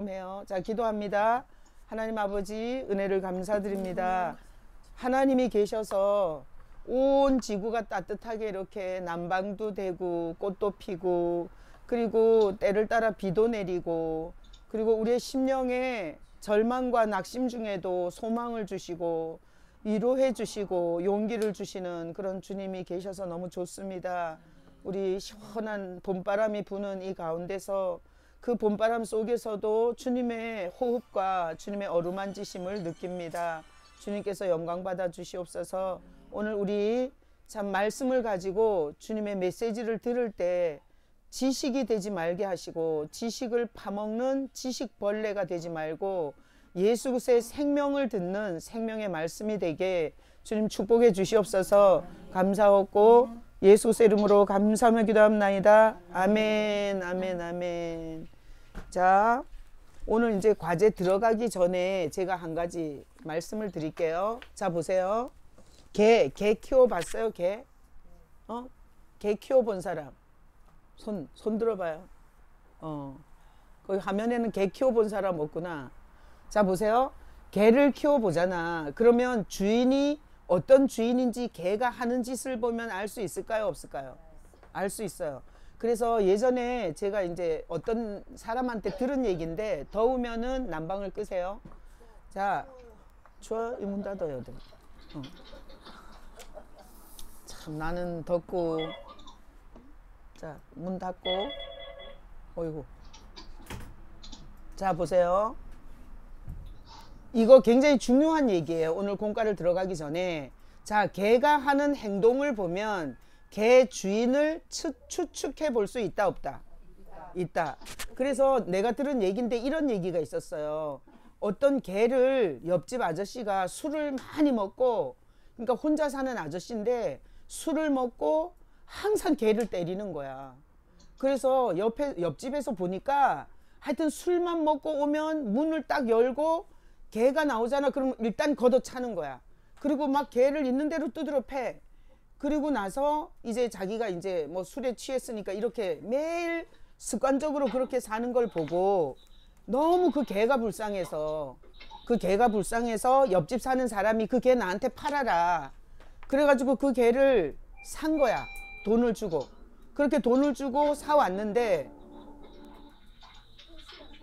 해요. 자, 기도합니다. 하나님 아버지, 은혜를 감사드립니다. 하나님이 계셔서 온 지구가 따뜻하게 이렇게 난방도 되고 꽃도 피고, 그리고 때를 따라 비도 내리고, 그리고 우리의 심령에 절망과 낙심 중에도 소망을 주시고 위로해 주시고 용기를 주시는 그런 주님이 계셔서 너무 좋습니다. 우리 시원한 봄바람이 부는 이 가운데서 그 봄바람 속에서도 주님의 호흡과 주님의 어루만지심을 느낍니다. 주님께서 영광 받아 주시옵소서. 오늘 우리 참 말씀을 가지고 주님의 메시지를 들을 때 지식이 되지 말게 하시고, 지식을 파먹는 지식벌레가 되지 말고 예수 그리스도의 생명을 듣는 생명의 말씀이 되게 주님 축복해 주시옵소서. 감사하고 예수 그리스도 이름으로 감사하며 기도합나이다. 아멘, 아멘, 아멘. 자, 오늘 이제 과제 들어가기 전에 제가 한 가지 말씀을 드릴게요. 자, 보세요. 개 키워봤어요? 개? 개 키워본 사람 손 들어봐요. 거기 화면에는 개 키워본 사람 없구나. 자, 보세요. 개를 키워보잖아. 그러면 주인이 어떤 주인인지 개가 하는 짓을 보면 알 수 있을까요? 없을까요? 알 수 있어요. 그래서 예전에 제가 이제 어떤 사람한테 들은 얘기인데, 더우면은 난방을 끄세요. 자, 추워? 이 문 닫아요. 참 나는 덥고. 자, 문 닫고. 어이구. 자, 보세요. 이거 굉장히 중요한 얘기예요. 오늘 공과를 들어가기 전에. 자, 개가 하는 행동을 보면 개 주인을 추측해 볼 수 있다, 없다? 있다. 그래서 내가 들은 얘기인데 이런 얘기가 있었어요. 어떤 개를 옆집 아저씨가 술을 많이 먹고, 그러니까 혼자 사는 아저씨인데 술을 먹고 항상 개를 때리는 거야. 그래서 옆집에서 보니까 하여튼 술만 먹고 오면 문을 딱 열고 개가 나오잖아. 그럼 일단 걷어차는 거야. 그리고 막 개를 있는 대로 두드려 패. 그리고 나서 이제 자기가 이제 뭐 술에 취했으니까 이렇게 매일 습관적으로 그렇게 사는 걸 보고 너무 그 개가 불쌍해서 옆집 사는 사람이 그 개 나한테 팔아라. 그래가지고 그 개를 산 거야. 돈을 주고. 그렇게 돈을 주고 사왔는데,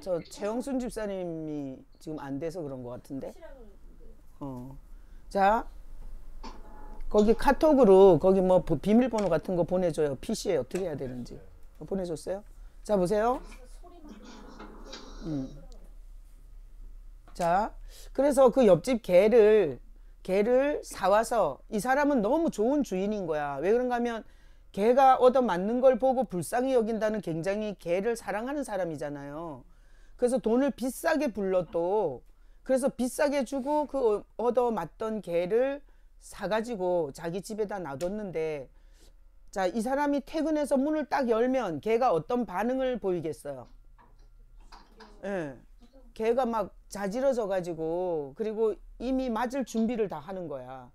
저 최영순 집사님이 지금 안 돼서 그런 것 같은데. 자, 거기 카톡으로 거기 뭐 비밀번호 같은 거 보내줘요. PC에 어떻게 해야 되는지 보내줬어요. 자, 보세요. 자, 그래서 그 옆집 개를 사와서, 이 사람은 너무 좋은 주인인 거야. 왜 그런가 하면 개가 얻어맞는 걸 보고 불쌍히 여긴다는, 굉장히 개를 사랑하는 사람이잖아요. 그래서 돈을 비싸게 불렀도, 그래서 비싸게 주고 그 얻어맞던 개를 사가지고 자기 집에다 놔뒀는데, 자, 이 사람이 퇴근해서 문을 딱 열면 개가 어떤 반응을 보이겠어요? 예. 개가 막 자지러져 가지고, 그리고 이미 맞을 준비를 다 하는 거야.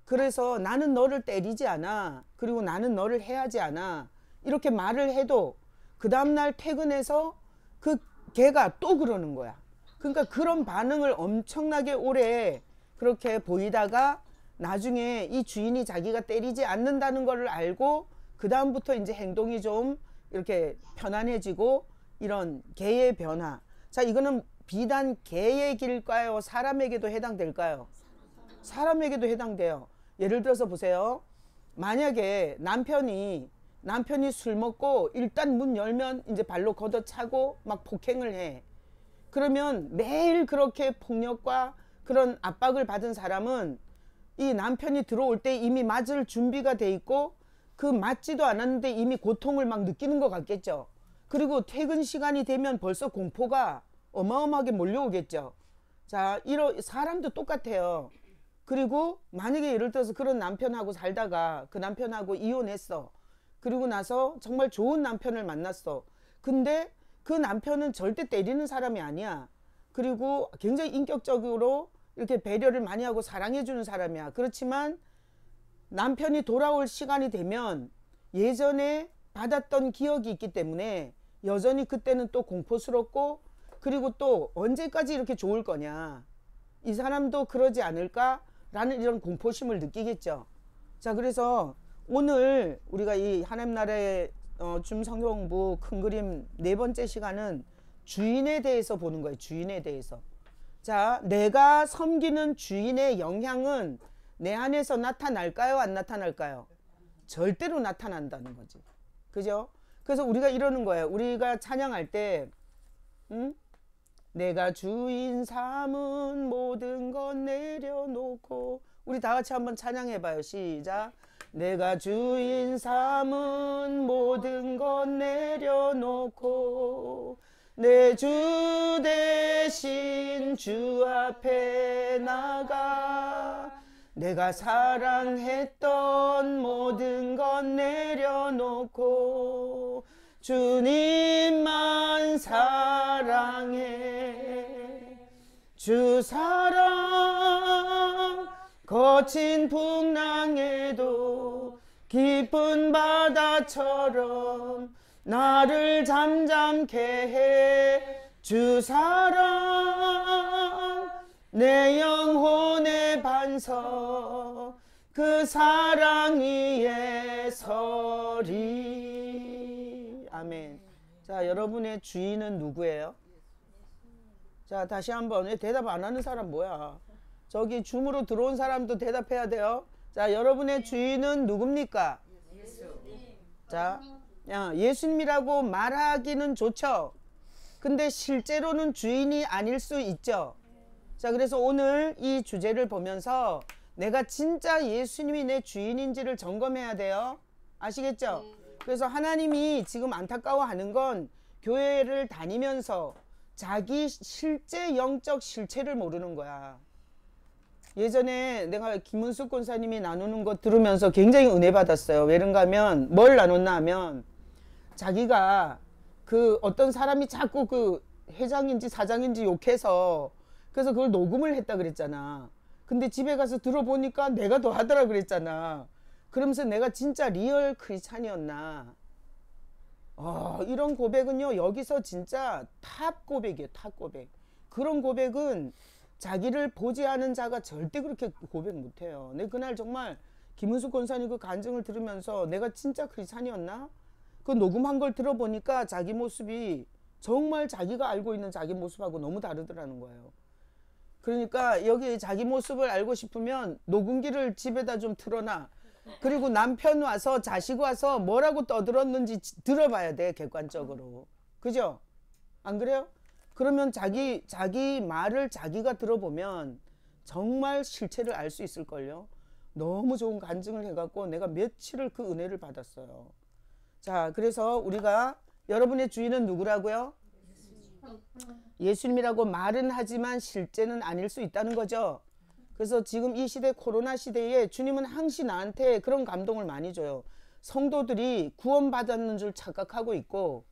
그래서 나는 너를 때리지 않아. 그리고 나는 너를 해하지 않아. 이렇게 말을 해도 그 다음날 퇴근해서 그 개가 또 그러는 거야. 그러니까 그런 반응을 엄청나게 오래 그렇게 보이다가 나중에 이 주인이 자기가 때리지 않는다는 걸 알고 그 다음부터 이제 행동이 좀 이렇게 편안해지고, 이런 개의 변화. 자, 이거는 비단 개의 길일까요? 사람에게도 해당될까요? 사람에게도 해당돼요. 예를 들어서 보세요. 만약에 남편이 술 먹고 일단 문 열면 이제 발로 걷어차고 막 폭행을 해. 그러면 매일 그렇게 폭력과 그런 압박을 받은 사람은 이 남편이 들어올 때 이미 맞을 준비가 돼 있고, 그 맞지도 않았는데 이미 고통을 막 느끼는 것 같겠죠. 그리고 퇴근 시간이 되면 벌써 공포가 어마어마하게 몰려오겠죠. 자, 이런 사람도 똑같아요. 그리고 만약에 예를 들어서 그런 남편하고 살다가 그 남편하고 이혼했어. 그리고 나서 정말 좋은 남편을 만났어. 근데 그 남편은 절대 때리는 사람이 아니야. 그리고 굉장히 인격적으로 이렇게 배려를 많이 하고 사랑해주는 사람이야. 그렇지만 남편이 돌아올 시간이 되면 예전에 받았던 기억이 있기 때문에 여전히 그때는 또 공포스럽고 그리고 또 언제까지 이렇게 좋을 거냐. 이 사람도 그러지 않을까라는 이런 공포심을 느끼겠죠. 자, 그래서 오늘 우리가 이 하나님 나라의 줌 성경 공부 큰 그림 네 번째 시간은 주인에 대해서 보는 거예요. 주인에 대해서. 자, 내가 섬기는 주인의 영향은 내 안에서 나타날까요? 안 나타날까요? 절대로 나타난다는 거지. 그죠? 그래서 우리가 이러는 거예요. 우리가 찬양할 때 내가 주인 삼은 모든 것 내려놓고, 우리 다 같이 한번 찬양해봐요. 시작. 내가 주인 삼은 모든 것 내려놓고 내 주 대신 주 앞에 나가 내가 사랑했던 모든 것 내려놓고 주님만 사랑해. 주 사랑 거친 풍랑에도 깊은 바다처럼 나를 잠잠케 해. 주 사랑 내 영혼의 반석 그 사랑 위에 서리. 아멘. 자, 여러분의 주인은 누구예요? 자, 다시 한번. 대답 안 하는 사람 뭐야? 저기 줌으로 들어온 사람도 대답해야 돼요. 자, 여러분의 주인은 누굽니까? 자, 예수님이라고 말하기는 좋죠. 근데 실제로는 주인이 아닐 수 있죠. 자, 그래서 오늘 이 주제를 보면서 내가 진짜 예수님이 내 주인인지를 점검해야 돼요. 아시겠죠? 그래서 하나님이 지금 안타까워하는 건 교회를 다니면서 자기 실제 영적 실체를 모르는 거야. 예전에 내가 김은숙 권사님이 나누는 거 들으면서 굉장히 은혜 받았어요. 왜 그런가 하면, 뭘 나눴나 하면, 자기가 그 어떤 사람이 자꾸 그 회장인지 사장인지 욕해서 그래서 그걸 녹음을 했다 그랬잖아. 근데 집에 가서 들어보니까 내가 더 하더라 그랬잖아. 그러면서 내가 진짜 리얼 크리스찬이었나. 이런 고백은요, 여기서 진짜 탑 고백이에요. 탑 고백. 그런 고백은 자기를 보지 않은 자가 절대 그렇게 고백 못해요. 근데 그날 정말 김은숙 권사님 그 간증을 들으면서 내가 진짜 크리스찬이었나? 그 녹음한 걸 들어보니까 자기 모습이 정말 자기가 알고 있는 자기 모습하고 너무 다르더라는 거예요. 그러니까 여기 자기 모습을 알고 싶으면 녹음기를 집에다 좀 틀어놔. 그리고 남편 와서 자식 와서 뭐라고 떠들었는지 들어봐야 돼, 객관적으로. 그죠? 안 그래요? 그러면 자기 말을 자기가 들어보면 정말 실체를 알 수 있을걸요. 너무 좋은 간증을 해갖고 내가 며칠을 그 은혜를 받았어요. 자, 그래서 우리가 여러분의 주인은 누구라고요? 예수님이라고 말은 하지만 실제는 아닐 수 있다는 거죠. 그래서 지금 이 시대, 코로나 시대에 주님은 항상 나한테 그런 감동을 많이 줘요. 성도들이 구원받았는 줄 착각하고 있고,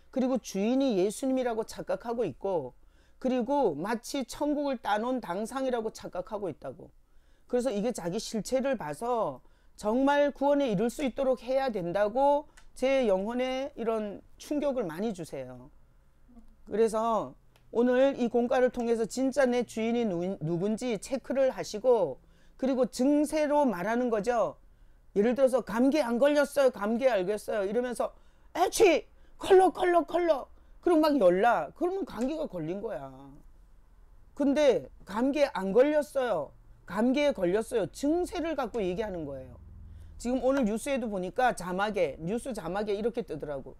그리고 주인이 예수님이라고 착각하고 있고, 그리고 마치 천국을 따놓은 당상이라고 착각하고 있다고. 그래서 이게 자기 실체를 봐서 정말 구원에 이룰 수 있도록 해야 된다고 제 영혼에 이런 충격을 많이 주세요. 그래서 오늘 이 공과를 통해서 진짜 내 주인이 누군지 체크를 하시고, 그리고 증세로 말하는 거죠. 예를 들어서 감기에 안 걸렸어요, 감기에 알겠어요 이러면서 애취 컬러 그럼 막 열나. 그러면 감기가 걸린 거야. 근데 감기에 안 걸렸어요, 감기에 걸렸어요, 증세를 갖고 얘기하는 거예요. 지금 오늘 뉴스에도 보니까 뉴스 자막에 이렇게 뜨더라고.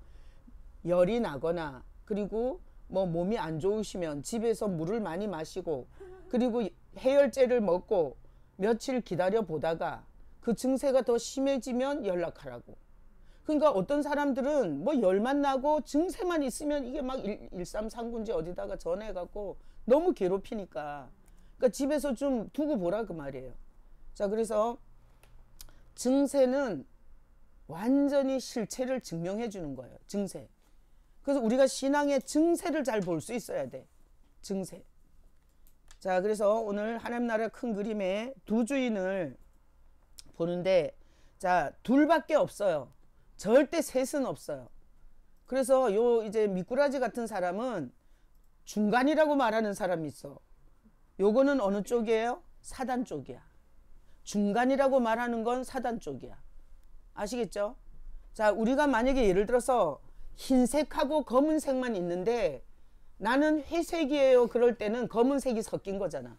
열이 나거나, 그리고 뭐 몸이 안 좋으시면 집에서 물을 많이 마시고, 그리고 해열제를 먹고 며칠 기다려 보다가 그 증세가 더 심해지면 연락하라고. 그러니까 어떤 사람들은 뭐 열만 나고 증세만 있으면 이게 막 1339인지 어디다가 전화해갖고 너무 괴롭히니까, 그러니까 집에서 좀 두고 보라 그 말이에요. 자, 그래서 증세는 완전히 실체를 증명해 주는 거예요. 증세. 그래서 우리가 신앙의 증세를 잘 볼 수 있어야 돼. 증세. 자, 그래서 오늘 하나님 나라 큰 그림의 두 주인을 보는데, 자, 둘밖에 없어요. 절대 셋은 없어요. 그래서 요 이제 미꾸라지 같은 사람은 중간이라고 말하는 사람이 있어. 요거는 어느 쪽이에요? 사단 쪽이야. 중간이라고 말하는 건 사단 쪽이야. 아시겠죠? 자, 우리가 만약에 예를 들어서 흰색하고 검은색만 있는데 나는 회색이에요. 그럴 때는 검은색이 섞인 거잖아.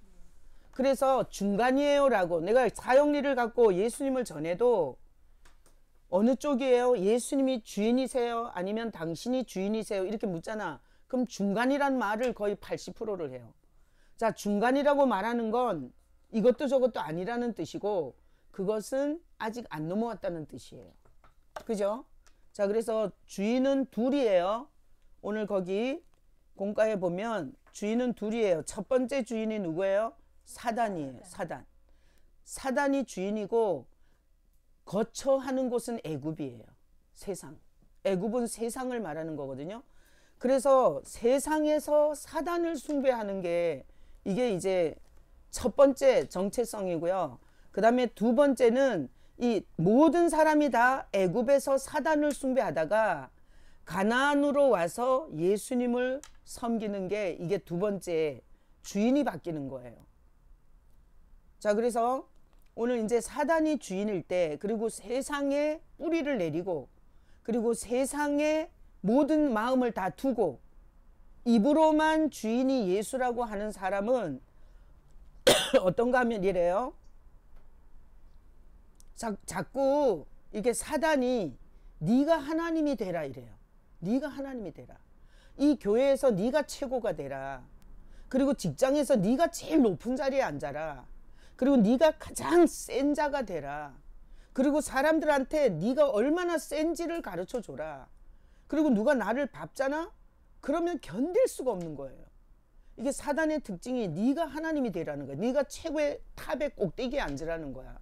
그래서 중간이에요 라고 내가 사형리를 갖고 예수님을 전해도 어느 쪽이에요? 예수님이 주인이세요? 아니면 당신이 주인이세요? 이렇게 묻잖아. 그럼 중간이란 말을 거의 80%를 해요. 자, 중간이라고 말하는 건 이것도 저것도 아니라는 뜻이고 그것은 아직 안 넘어왔다는 뜻이에요. 그죠? 자, 그래서 주인은 둘이에요. 오늘 거기 공과에 보면 주인은 둘이에요. 첫 번째 주인이 누구예요? 사단이에요. 사단. 사단이 주인이고 거처하는 곳은 애굽이에요. 세상. 애굽은 세상을 말하는 거거든요. 그래서 세상에서 사단을 숭배하는 게 이게 이제 첫 번째 정체성이고요. 그 다음에 두 번째는 이 모든 사람이 다 애굽에서 사단을 숭배하다가 가나안으로 와서 예수님을 섬기는 게 이게 두 번째 주인이 바뀌는 거예요. 자, 그래서 오늘 이제 사단이 주인일 때 그리고 세상에 뿌리를 내리고 그리고 세상에 모든 마음을 다 두고 입으로만 주인이 예수라고 하는 사람은 어떤가 하면 이래요. 자꾸 이게 사단이 네가 하나님이 되라 이래요. 네가 하나님이 되라. 이 교회에서 네가 최고가 되라. 그리고 직장에서 네가 제일 높은 자리에 앉아라. 그리고 네가 가장 센 자가 되라. 그리고 사람들한테 네가 얼마나 센지를 가르쳐 줘라. 그리고 누가 나를 밟잖아? 그러면 견딜 수가 없는 거예요. 이게 사단의 특징이 네가 하나님이 되라는 거야. 네가 최고의 탑의 꼭대기에 앉으라는 거야.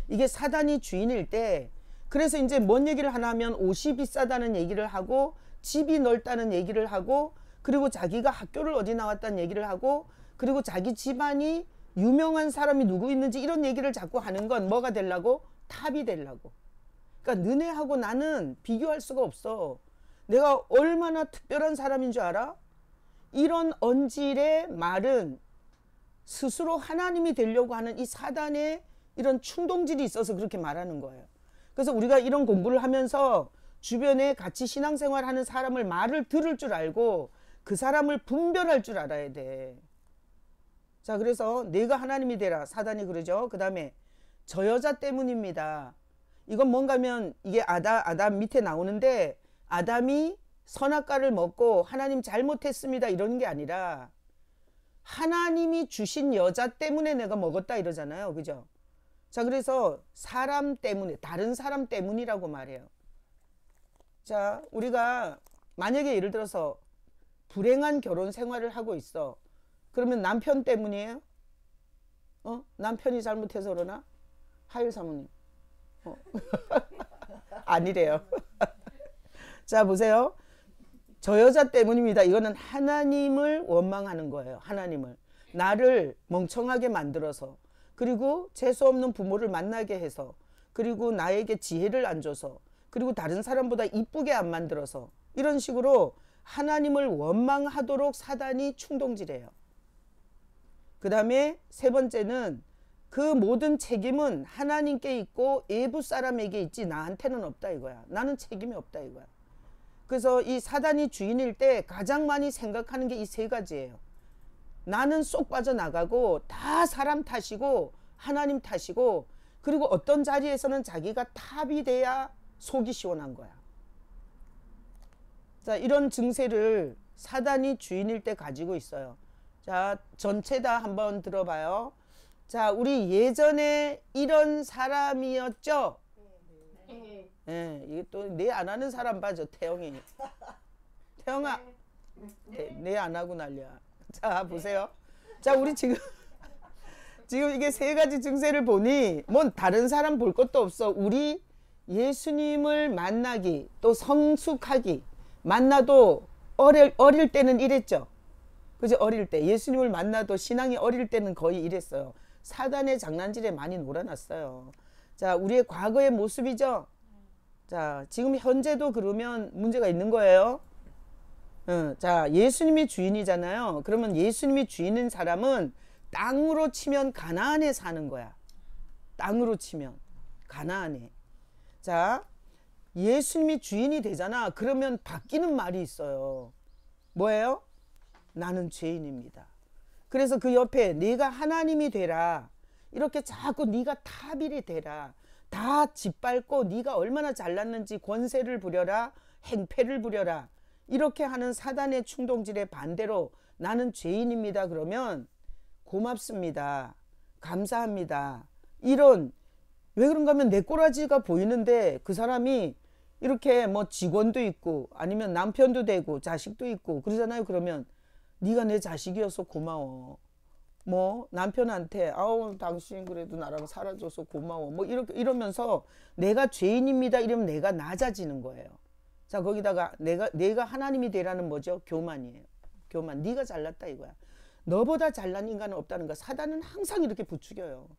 이게 사단이 주인일 때 그래서 이제 뭔 얘기를 하나 하면 옷이 비싸다는 얘기를 하고 집이 넓다는 얘기를 하고 그리고 자기가 학교를 어디 나왔다는 얘기를 하고 그리고 자기 집안이 유명한 사람이 누구 있는지 이런 얘기를 자꾸 하는 건 뭐가 되려고? 탑이 되려고. 그러니까 너네하고 나는 비교할 수가 없어. 내가 얼마나 특별한 사람인 줄 알아? 이런 언질의 말은 스스로 하나님이 되려고 하는 이 사단의 이런 충동질이 있어서 그렇게 말하는 거예요. 그래서 우리가 이런 공부를 하면서 주변에 같이 신앙생활하는 사람을 말을 들을 줄 알고 그 사람을 분별할 줄 알아야 돼. 자, 그래서 내가 하나님이 되라 사단이 그러죠. 그 다음에 저 여자 때문입니다. 이건 뭔가 하면 이게 아담 밑에 나오는데 아담이 선악과를 먹고 하나님 잘못했습니다 이러는 게 아니라 하나님이 주신 여자 때문에 내가 먹었다 이러잖아요. 그죠? 자, 그래서 사람 때문에 다른 사람 때문이라고 말해요. 자, 우리가 만약에 예를 들어서 불행한 결혼 생활을 하고 있어. 그러면 남편 때문이에요? 남편이 잘못해서 그러나? 하율 사모님. 아니래요. 자, 보세요. 저 여자 때문입니다. 이거는 하나님을 원망하는 거예요. 하나님을. 나를 멍청하게 만들어서 그리고 재수 없는 부모를 만나게 해서 그리고 나에게 지혜를 안 줘서 그리고 다른 사람보다 이쁘게 안 만들어서 이런 식으로 하나님을 원망하도록 사단이 충동질해요. 그 다음에 세 번째는 그 모든 책임은 하나님께 있고 외부 사람에게 있지 나한테는 없다 이거야. 나는 책임이 없다 이거야. 그래서 이 사단이 주인일 때 가장 많이 생각하는 게 이 세 가지예요. 나는 쏙 빠져나가고 다 사람 탓이고 하나님 탓이고 그리고 어떤 자리에서는 자기가 탑이 돼야 속이 시원한 거야. 자, 이런 증세를 사단이 주인일 때 가지고 있어요. 자, 전체 다 한번 들어봐요. 자, 우리 예전에 이런 사람이었죠? 네, 이게 또 내 안 하는 사람 봐줘, 태영이. 태영아, 내 안 하고 난리야. 자, 보세요. 자, 우리 지금 이게 세 가지 증세를 보니 뭔 다른 사람 볼 것도 없어. 우리 예수님을 만나기 또 성숙하기 만나도 어릴 때는 이랬죠. 그죠? 어릴 때 예수님을 만나도 신앙이 어릴 때는 거의 이랬어요. 사단의 장난질에 많이 놀아놨어요. 자, 우리의 과거의 모습이죠. 자, 지금 현재도 그러면 문제가 있는 거예요. 자, 예수님이 주인이잖아요. 그러면 예수님이 주인인 사람은 땅으로 치면 가나안에 사는 거야. 땅으로 치면 가나안에. 자, 예수님이 주인이 되잖아. 그러면 바뀌는 말이 있어요. 뭐예요? 나는 죄인입니다. 그래서 그 옆에 네가 하나님이 되라. 이렇게 자꾸 네가 타빌이 되라. 다 짓밟고 네가 얼마나 잘났는지 권세를 부려라. 행패를 부려라. 이렇게 하는 사단의 충동질에 반대로 나는 죄인입니다. 그러면 고맙습니다. 감사합니다. 이런, 왜 그런가 하면 내 꼬라지가 보이는데 그 사람이 이렇게 뭐 직원도 있고 아니면 남편도 되고 자식도 있고 그러잖아요. 그러면 네가 내 자식이어서 고마워. 뭐 남편한테 아우 당신 그래도 나랑 살아줘서 고마워. 뭐 이러면서 내가 죄인입니다. 이러면 내가 낮아지는 거예요. 자, 거기다가 내가 하나님이 되라는 뭐죠? 교만이에요. 교만. 네가 잘났다 이거야. 너보다 잘난 인간은 없다는 거야. 사단은 항상 이렇게 부추겨요.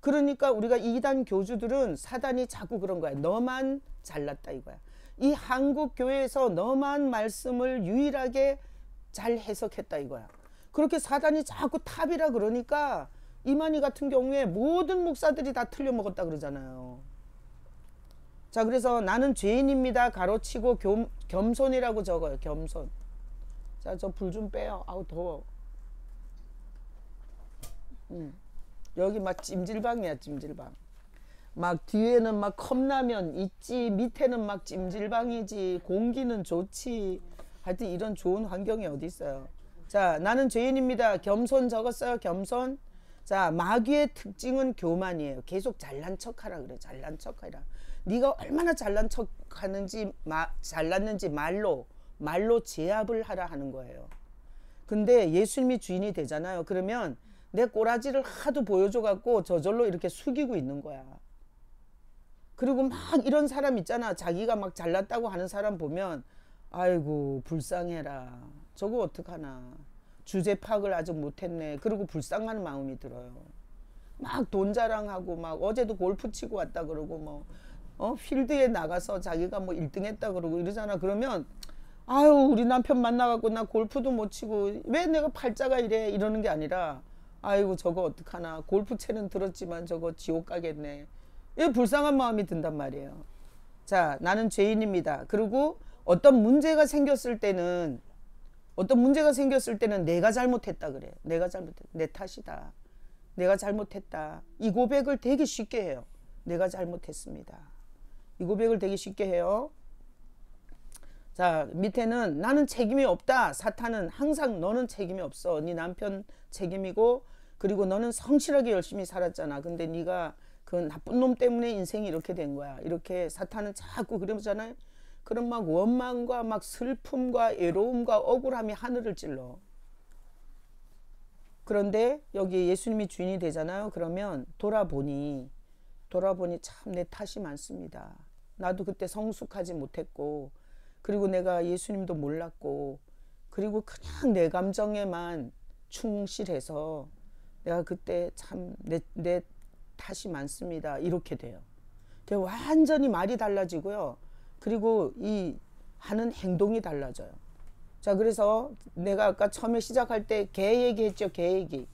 그러니까 우리가 이단 교주들은 사단이 자꾸 그런 거야. 너만 잘났다 이거야. 이 한국 교회에서 너만 말씀을 유일하게 잘 해석했다 이거야. 그렇게 사단이 자꾸 탑이라 그러니까 이만희 같은 경우에 모든 목사들이 다 틀려먹었다 그러잖아요. 자, 그래서 나는 죄인입니다. 가로치고 겸손이라고 적어요. 겸손. 자, 저 불 좀 빼요. 아우 더워. 여기 막 찜질방이야. 찜질방. 막 뒤에는 막 컵라면 있지. 밑에는 막 찜질방이지. 공기는 좋지. 하여튼 이런 좋은 환경이 어디 있어요. 자, 나는 죄인입니다. 겸손 적었어요. 겸손. 자, 마귀의 특징은 교만이에요. 계속 잘난 척하라 그래. 잘난 척하라. 네가 얼마나 잘난 척하는지 잘났는지 말로 제압을 하라 하는 거예요. 근데 예수님이 주인이 되잖아요. 그러면 내 꼬라지를 하도 보여줘 갖고 저절로 이렇게 숙이고 있는 거야. 그리고 막 이런 사람 있잖아. 자기가 막 잘났다고 하는 사람 보면 아이고 불쌍해라. 저거 어떡하나. 주제 파악을 아직 못했네. 그리고 불쌍한 마음이 들어요. 막 돈 자랑하고 막 어제도 골프 치고 왔다 그러고 뭐 필드에 나가서 자기가 뭐 1등 했다 그러고 이러잖아. 그러면 아유 우리 남편 만나갖고 나 골프도 못 치고 왜 내가 팔자가 이래 이러는 게 아니라 아이고 저거 어떡하나. 골프채는 들었지만 저거 지옥 가겠네. 이 불쌍한 마음이 든단 말이에요. 자, 나는 죄인입니다. 그리고 어떤 문제가 생겼을 때는 내가 잘못했다 그래. 내가 잘못했다. 내 탓이다. 내가 잘못했다. 이 고백을 되게 쉽게 해요. 내가 잘못했습니다. 이 고백을 되게 쉽게 해요. 자, 밑에는 나는 책임이 없다. 사탄은 항상 너는 책임이 없어. 네 남편 책임이고 그리고 너는 성실하게 열심히 살았잖아. 근데 네가 그 나쁜 놈 때문에 인생이 이렇게 된 거야. 이렇게 사탄은 자꾸 그러잖아요. 그럼 막 원망과 막 슬픔과 외로움과 억울함이 하늘을 찔러. 그런데 여기 예수님이 주인이 되잖아요. 그러면 돌아보니 참 내 탓이 많습니다. 나도 그때 성숙하지 못했고 그리고 내가 예수님도 몰랐고 그리고 그냥 내 감정에만 충실해서 내가 그때 참 내 탓이 많습니다. 이렇게 돼요. 완전히 말이 달라지고요. 그리고 이 하는 행동이 달라져요. 자, 그래서 내가 아까 처음에 시작할 때 개 얘기했죠. 개 얘기.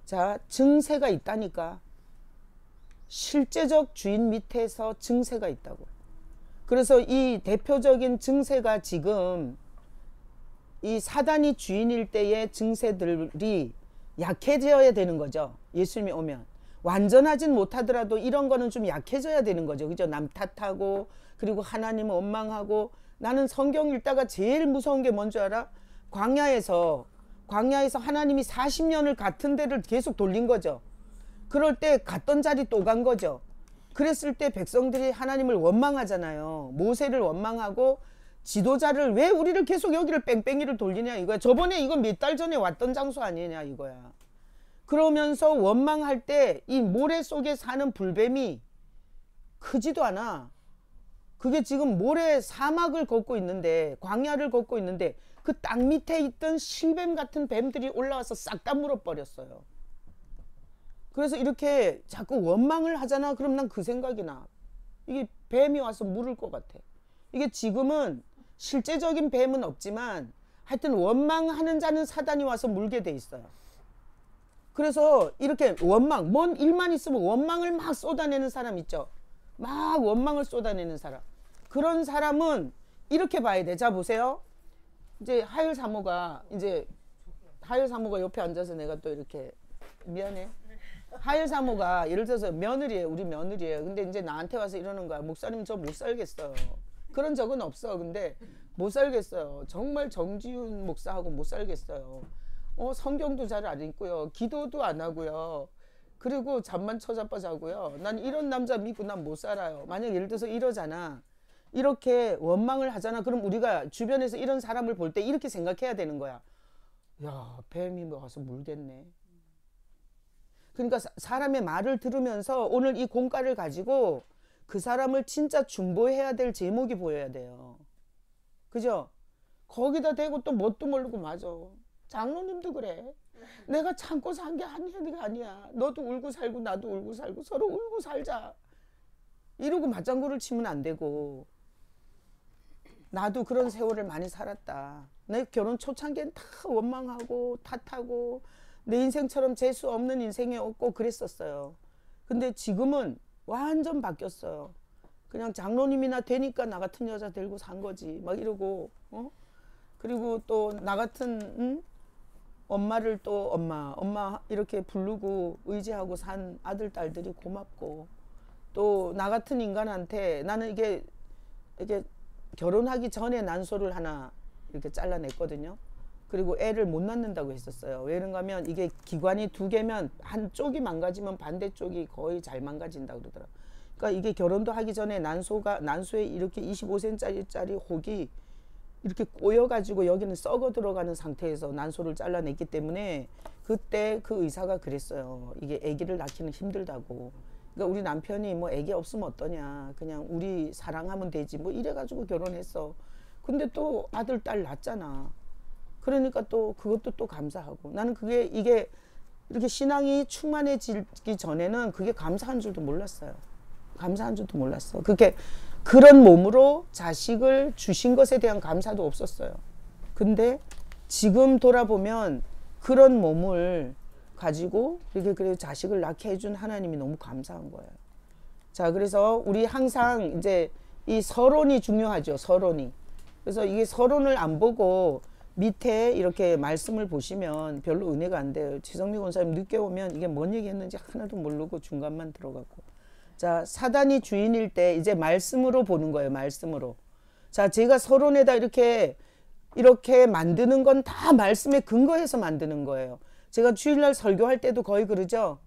자, 증세가 있다니까. 실제적 주인 밑에서 증세가 있다고. 그래서 이 대표적인 증세가 지금 이 사단이 주인일 때의 증세들이 약해져야 되는 거죠. 예수님이 오면. 완전하진 못하더라도 이런 거는 좀 약해져야 되는 거죠. 그죠? 남 탓하고 그리고 하나님을 원망하고. 나는 성경 읽다가 제일 무서운 게 뭔지 알아? 광야에서 하나님이 40년을 같은 데를 계속 돌린 거죠. 그럴 때 갔던 자리 또 간 거죠. 그랬을 때 백성들이 하나님을 원망하잖아요. 모세를 원망하고 지도자를 왜 우리를 계속 여기를 뺑뺑이를 돌리냐 이거야. 저번에 이거 몇 달 전에 왔던 장소 아니냐 이거야. 그러면서 원망할 때 이 모래 속에 사는 불뱀이 크지도 않아. 그게 지금 모래 사막을 걷고 있는데 광야를 걷고 있는데 그 땅 밑에 있던 실뱀 같은 뱀들이 올라와서 싹 다 물어버렸어요. 그래서 이렇게 자꾸 원망을 하잖아. 그럼 난 그 생각이 나. 이게 뱀이 와서 물을 것 같아. 이게 지금은 실제적인 뱀은 없지만 하여튼 원망하는 자는 사단이 와서 물게 돼 있어요. 그래서 이렇게 원망, 뭔 일만 있으면 원망을 막 쏟아내는 사람 있죠. 막 원망을 쏟아내는 사람. 그런 사람은 이렇게 봐야 돼. 자, 보세요. 이제 하율 사모가 옆에 앉아서 내가 또 이렇게 미안해. 하율 사모가 예를 들어서 며느리예요. 우리 며느리예요. 근데 이제 나한테 와서 이러는 거야. 목사님 저 못 살겠어요. 그런 적은 없어. 근데 못 살겠어요. 정말 정지훈 목사하고 못 살겠어요. 성경도 잘 안 읽고요. 기도도 안 하고요. 그리고 잠만 쳐자빠 자고요. 난 이런 남자 믿고 난 못 살아요. 만약 예를 들어서 이러잖아. 이렇게 원망을 하잖아. 그럼 우리가 주변에서 이런 사람을 볼 때 이렇게 생각해야 되는 거야. 야, 뱀이 와서 물겠네. 그러니까 사람의 말을 들으면서 오늘 이 공과를 가지고 그 사람을 진짜 중보해야 될 제목이 보여야 돼요. 그죠? 거기다 대고 또 뭣도 모르고 맞아. 장로님도 그래. 내가 참고 산 게 한해가 아니야. 너도 울고 살고 나도 울고 살고 서로 울고 살자. 이러고 맞장구를 치면 안 되고. 나도 그런 세월을 많이 살았다. 내 결혼 초창기엔 다 원망하고 탓하고 내 인생처럼 재수 없는 인생이 없고 그랬었어요. 근데 지금은 완전 바뀌었어요. 그냥 장로님이나 되니까 나 같은 여자 데리고 산 거지. 막 이러고 그리고 또 나 같은 엄마를 또 엄마 이렇게 부르고 의지하고 산 아들 딸들이 고맙고 또 나 같은 인간한테 나는 이게 결혼하기 전에 난소를 하나 이렇게 잘라냈거든요. 그리고 애를 못 낳는다고 했었어요. 왜 그런가 하면 이게 기관이 두 개면 한쪽이 망가지면 반대쪽이 거의 잘 망가진다 그러더라고요. 그러니까 이게 결혼도 하기 전에 난소에 이렇게 25cm짜리 혹이 이렇게 꼬여가지고 여기는 썩어 들어가는 상태에서 난소를 잘라냈기 때문에 그때 그 의사가 그랬어요. 이게 아기를 낳기는 힘들다고. 그러니까 우리 남편이 뭐 아기 없으면 어떠냐. 그냥 우리 사랑하면 되지. 뭐 이래가지고 결혼했어. 근데 또 아들, 딸 낳았잖아. 그러니까 또 그것도 또 감사하고. 나는 이게 이렇게 신앙이 충만해지기 전에는 그게 감사한 줄도 몰랐어요. 감사한 줄도 몰랐어. 그런 몸으로 자식을 주신 것에 대한 감사도 없었어요. 근데 지금 돌아보면 그런 몸을 가지고 이렇게 그래 자식을 낳게 해준 하나님이 너무 감사한 거예요. 자, 그래서 우리 항상 이제 이 서론이 중요하죠. 서론이. 그래서 이게 서론을 안 보고 밑에 이렇게 말씀을 보시면 별로 은혜가 안 돼요. 최성미 권사님 늦게 오면 이게 뭔 얘기했는지 하나도 모르고 중간만 들어가고. 자, 사단이 주인일 때 이제 말씀으로 보는 거예요. 말씀으로. 자, 제가 서론에다 이렇게 만드는 건 다 말씀에 근거해서 만드는 거예요. 제가 주일날 설교할 때도 거의 그러죠.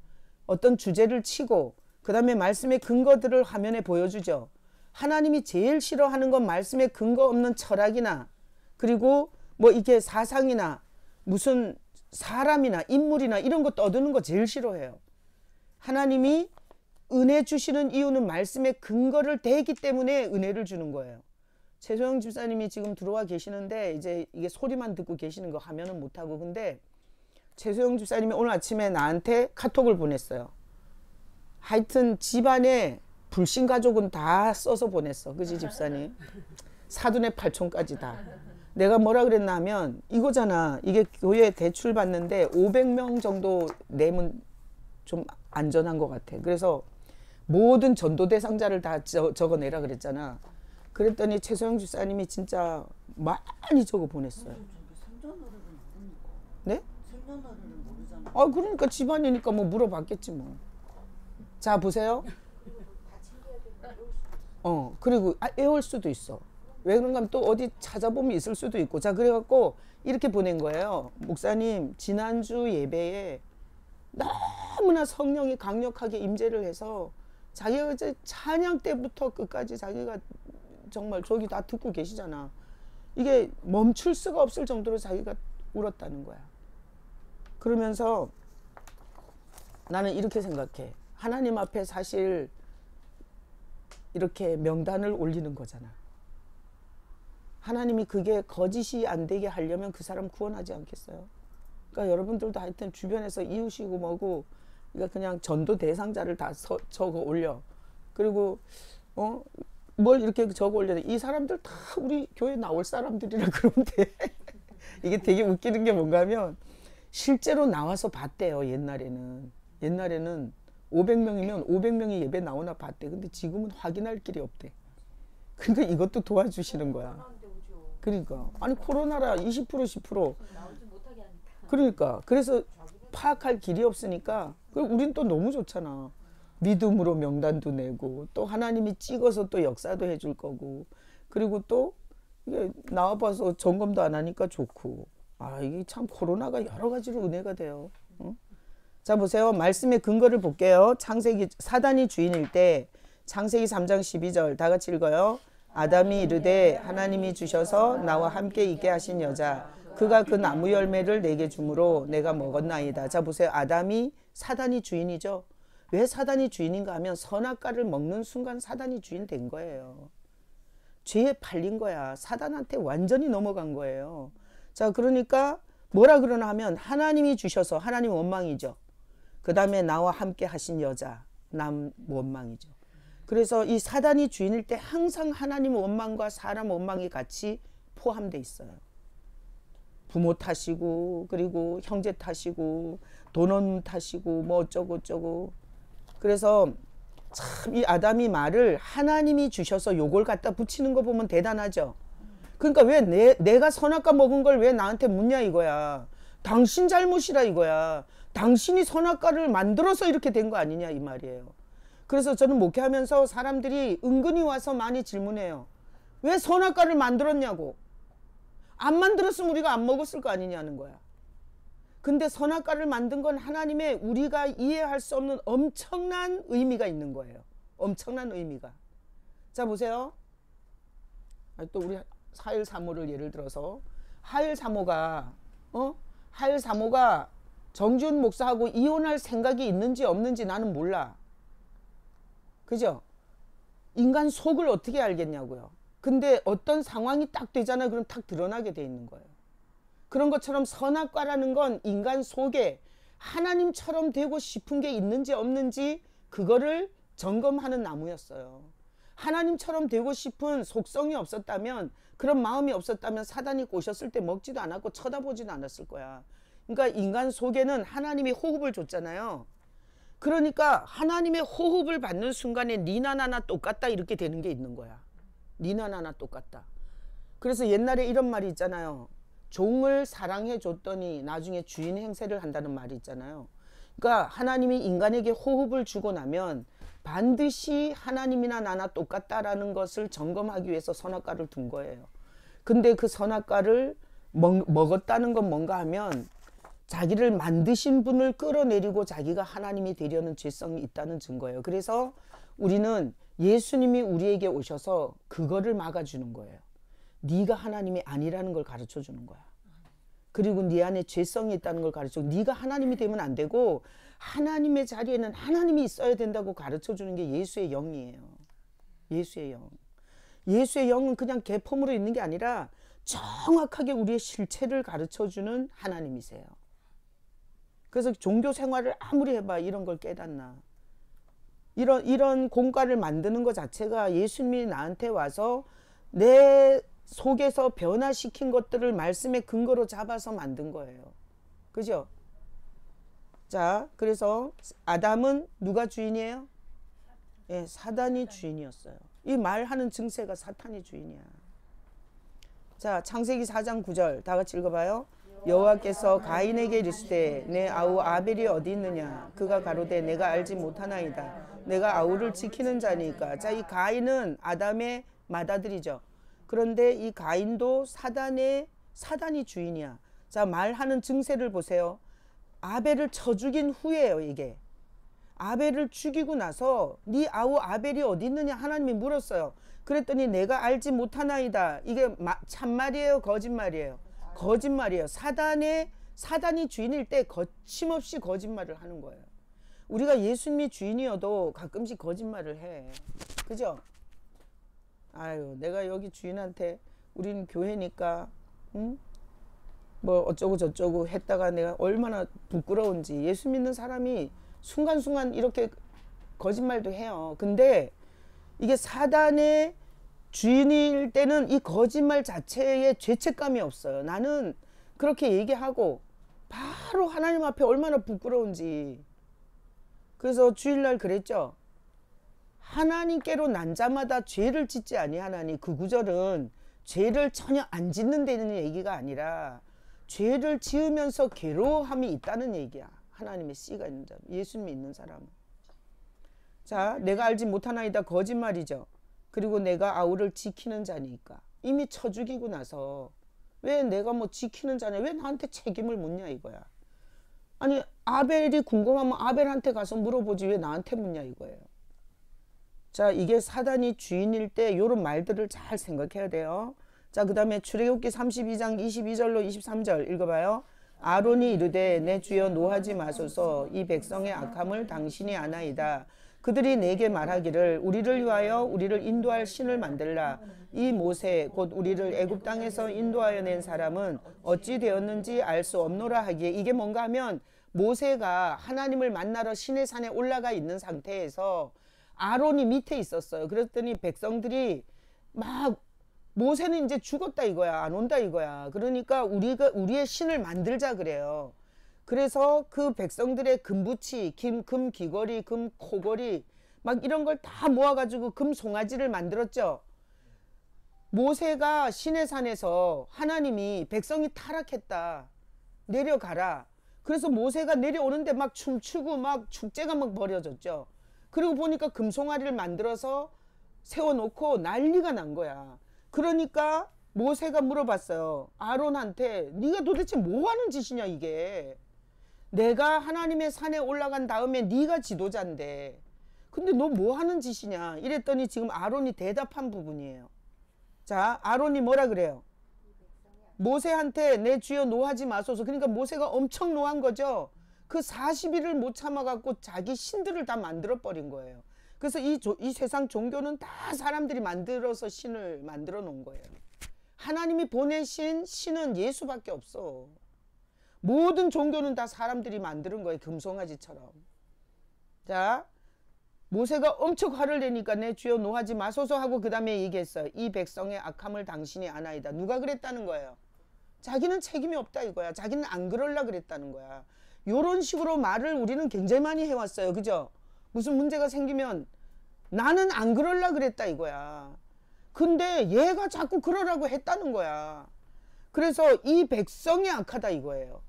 어떤 주제를 치고 그 다음에 말씀의 근거들을 화면에 보여주죠. 하나님이 제일 싫어하는 건 말씀에 근거 없는 철학이나 그리고 뭐 이게 사상이나 무슨 사람이나 인물이나 이런 거 떠드는 거 제일 싫어해요. 하나님이 은혜 주시는 이유는 말씀의 근거를 대기 때문에 은혜를 주는 거예요. 최소영 집사님이 지금 들어와 계시는데 이제 이게 소리만 듣고 계시는 거 화면은 못하고. 근데 최소영 집사님이 오늘 아침에 나한테 카톡을 보냈어요. 하여튼 집안에 불신 가족은 다 써서 보냈어. 그지 집사님? 사돈의 팔촌까지 다. 내가 뭐라 그랬나 하면 이거잖아. 이게 교회 대출 받는데 500명 정도 내면 좀 안전한 것 같아. 그래서 모든 전도 대상자를 다 적어내라 그랬잖아. 그랬더니 최소영 집사님이 진짜 많이 적어 보냈어요. 네? 생년월일은 모르잖아. 그러니까 집안이니까 뭐 물어봤겠지 뭐. 자, 보세요. 그리고 외울 수도 있어. 왜 그런가 하면 또 어디 찾아보면 있을 수도 있고. 자, 그래갖고 이렇게 보낸 거예요. 목사님, 지난주 예배에 너무나 성령이 강력하게 임재를 해서 자기가 이제 찬양 때부터 끝까지 자기가 정말 저기 다 듣고 계시잖아. 이게 멈출 수가 없을 정도로 자기가 울었다는 거야. 그러면서 나는 이렇게 생각해. 하나님 앞에 사실 이렇게 명단을 올리는 거잖아. 하나님이 그게 거짓이 안 되게 하려면 그 사람 구원하지 않겠어요? 그러니까 여러분들도 하여튼 주변에서 이웃이고 뭐고 그러니까 그냥 전도 대상자를 다 적어 올려. 그리고 뭘 이렇게 적어 올려. 이 사람들 다 우리 교회 나올 사람들이라 그러면 돼. 이게 되게 웃기는 게 뭔가 하면 실제로 나와서 봤대요. 옛날에는 500명이면 500명이 예배 나오나 봤대. 근데 지금은 확인할 길이 없대. 그러니까 이것도 도와주시는 거야. 그러니까 아니 코로나라 20% 10% 그러니까 그래서 파악할 길이 없으니까 우린 또 너무 좋잖아. 믿음으로 명단도 내고 또 하나님이 찍어서 또 역사도 해줄 거고 그리고 또 이게 나와봐서 점검도 안 하니까 좋고 아 이게 참 코로나가 여러 가지로 은혜가 돼요. 응? 자 보세요. 말씀의 근거를 볼게요. 창세기 사단이 주인일 때 창세기 3장 12절 다 같이 읽어요. 아담이 이르되 하나님이 주셔서 나와 함께 있게 하신 여자 그가 그 나무 열매를 내게 주므로 내가 먹었나이다. 자 보세요. 아담이 사단이 주인이죠. 왜 사단이 주인인가 하면 선악과를 먹는 순간 사단이 주인 된 거예요. 죄에 팔린 거야. 사단한테 완전히 넘어간 거예요. 자 그러니까 뭐라 그러나 하면 하나님이 주셔서 하나님 원망이죠. 그 다음에 나와 함께 하신 여자 남 원망이죠. 그래서 이 사단이 주인일 때 항상 하나님 원망과 사람 원망이 같이 포함되어 있어요. 부모 탓이고 그리고 형제 탓이고 돈원 탓이고 뭐 어쩌고 저쩌고 그래서 참 이 아담이 말을 하나님이 주셔서 요걸 갖다 붙이는 거 보면 대단하죠. 그러니까 왜 내가 선악과 먹은 걸 왜 나한테 묻냐 이거야. 당신 잘못이라 이거야. 당신이 선악과를 만들어서 이렇게 된 거 아니냐 이 말이에요. 그래서 저는 목회하면서 사람들이 은근히 와서 많이 질문해요. 왜 선악과를 만들었냐고. 안 만들었으면 우리가 안 먹었을 거 아니냐는 거야. 근데 선악과를 만든 건 하나님의 우리가 이해할 수 없는 엄청난 의미가 있는 거예요. 엄청난 의미가. 자 보세요. 또 우리 하일 사모를 예를 들어서 하일 사모가 정준 목사하고 이혼할 생각이 있는지 없는지 나는 몰라. 그죠? 인간 속을 어떻게 알겠냐고요. 근데 어떤 상황이 딱 되잖아요. 그럼 딱 드러나게 돼 있는 거예요. 그런 것처럼 선악과라는 건 인간 속에 하나님처럼 되고 싶은 게 있는지 없는지 그거를 점검하는 나무였어요. 하나님처럼 되고 싶은 속성이 없었다면 그런 마음이 없었다면 사단이 꼬셨을 때 먹지도 않았고 쳐다보지도 않았을 거야. 그러니까 인간 속에는 하나님이 호흡을 줬잖아요. 그러니까 하나님의 호흡을 받는 순간에 니나 나나 똑같다 이렇게 되는 게 있는 거야. 니나 나나 똑같다. 그래서 옛날에 이런 말이 있잖아요. 종을 사랑해 줬더니 나중에 주인 행세를 한다는 말이 있잖아요. 그러니까 하나님이 인간에게 호흡을 주고 나면 반드시 하나님이나 나나 똑같다라는 것을 점검하기 위해서 선악과를 둔 거예요. 근데 그 선악과를 먹었다는 건 뭔가 하면 자기를 만드신 분을 끌어내리고 자기가 하나님이 되려는 죄성이 있다는 증거예요. 그래서 우리는 예수님이 우리에게 오셔서 그거를 막아주는 거예요. 네가 하나님이 아니라는 걸 가르쳐 주는 거야. 그리고 네 안에 죄성이 있다는 걸 가르쳐 주고 네가 하나님이 되면 안 되고 하나님의 자리에는 하나님이 있어야 된다고 가르쳐 주는 게 예수의 영이에요. 예수의 영. 예수의 영은 그냥 개폼으로 있는 게 아니라 정확하게 우리의 실체를 가르쳐 주는 하나님이세요. 그래서 종교 생활을 아무리 해봐 이런 걸 깨닫나. 이런 공과를 만드는 것 자체가 예수님이 나한테 와서 내 속에서 변화시킨 것들을 말씀의 근거로 잡아서 만든 거예요. 그죠? 자, 그래서 아담은 누가 주인이에요? 예, 사단이 주인이었어요. 이 말하는 증세가 사탄이 주인이야. 자, 창세기 4장 9절 다 같이 읽어봐요. 여호와께서 가인에게 이르시되 내 아우 아벨이 어디 있느냐? 그가 가로되 내가 알지 못하나이다. 내가 아우를 지키는 자니까. 자, 이 가인은 아담의 맏아들이죠. 그런데 이 가인도 사단이 주인이야. 자, 말하는 증세를 보세요. 아벨을 쳐 죽인 후에요, 이게. 아벨을 죽이고 나서 네 아우 아벨이 어디 있느냐 하나님이 물었어요. 그랬더니 내가 알지 못하나이다. 이게 참말이에요, 거짓말이에요? 거짓말이에요. 사단이 주인일 때 거침없이 거짓말을 하는 거예요. 우리가 예수님이 주인이어도 가끔씩 거짓말을 해. 그죠? 아유, 내가 여기 주인한테 우리는 교회니까 뭐 어쩌고 저쩌고 했다가 내가 얼마나 부끄러운지. 예수 믿는 사람이 순간순간 이렇게 거짓말도 해요. 근데 이게 사단의 주인일 때는 이 거짓말 자체에 죄책감이 없어요. 나는 그렇게 얘기하고 바로 하나님 앞에 얼마나 부끄러운지. 그래서 주일날 그랬죠. 하나님께로 난 자마다 죄를 짓지 아니하나니, 그 구절은 죄를 전혀 안 짓는 데는 얘기가 아니라 죄를 지으면서 괴로움이 있다는 얘기야. 하나님의 씨가 있는 사람, 예수님이 있는 사람은. 자, 내가 알지 못하나이다 거짓말이죠. 그리고 내가 아우를 지키는 자니까. 이미 쳐 죽이고 나서 왜 내가 뭐 지키는 자냐, 왜 나한테 책임을 묻냐 이거야. 아니 아벨이 궁금하면 아벨한테 가서 물어보지 왜 나한테 묻냐 이거예요. 자, 이게 사단이 주인일 때 이런 말들을 잘 생각해야 돼요. 자, 그 다음에 출애굽기 32장 22절로 23절 읽어봐요. 아론이 이르되 내 주여 노하지 마소서, 이 백성의 악함을 당신이 아나이다. 그들이 내게 말하기를 우리를 위하여 우리를 인도할 신을 만들라. 이 모세 곧 우리를 애굽 땅에서 인도하여 낸 사람은 어찌 되었는지 알 수 없노라 하기에, 이게 뭔가 하면 모세가 하나님을 만나러 시내산에 올라가 있는 상태에서 아론이 밑에 있었어요. 그랬더니 백성들이 막 모세는 이제 죽었다 이거야, 안 온다 이거야. 그러니까 우리의 신을 만들자 그래요. 그래서 그 백성들의 금부치, 금 귀걸이, 금 코걸이 막 이런 걸 다 모아가지고 금 송아지를 만들었죠. 모세가 시내산에서 하나님이 백성이 타락했다, 내려가라. 그래서 모세가 내려오는데 막 춤추고 막 축제가 막 벌어졌죠. 그리고 보니까 금송아리를 만들어서 세워놓고 난리가 난 거야. 그러니까 모세가 물어봤어요. 아론한테 네가 도대체 뭐 하는 짓이냐 이게. 내가 하나님의 산에 올라간 다음에 네가 지도자인데 근데 너 뭐 하는 짓이냐 이랬더니 지금 아론이 대답한 부분이에요. 자, 아론이 뭐라 그래요? 모세한테 내 주여 노하지 마소서. 그러니까 모세가 엄청 노한 거죠. 그 40일을 못 참아갖고 자기 신들을 다 만들어 버린 거예요. 그래서 이 세상 종교는 다 사람들이 만들어서 신을 만들어 놓은 거예요. 하나님이 보내신 신은 예수밖에 없어. 모든 종교는 다 사람들이 만드는 거예요. 금송아지처럼. 자, 모세가 엄청 화를 내니까 내 주여 노하지 마소서 하고 그 다음에 얘기했어요. 이 백성의 악함을 당신이 아나이다. 누가 그랬다는 거예요? 자기는 책임이 없다 이거야. 자기는 안 그럴라 그랬다는 거야. 요런 식으로 말을 우리는 굉장히 많이 해왔어요. 그죠? 무슨 문제가 생기면 나는 안 그럴라 그랬다 이거야. 근데 얘가 자꾸 그러라고 했다는 거야. 그래서 이 백성이 악하다 이거예요.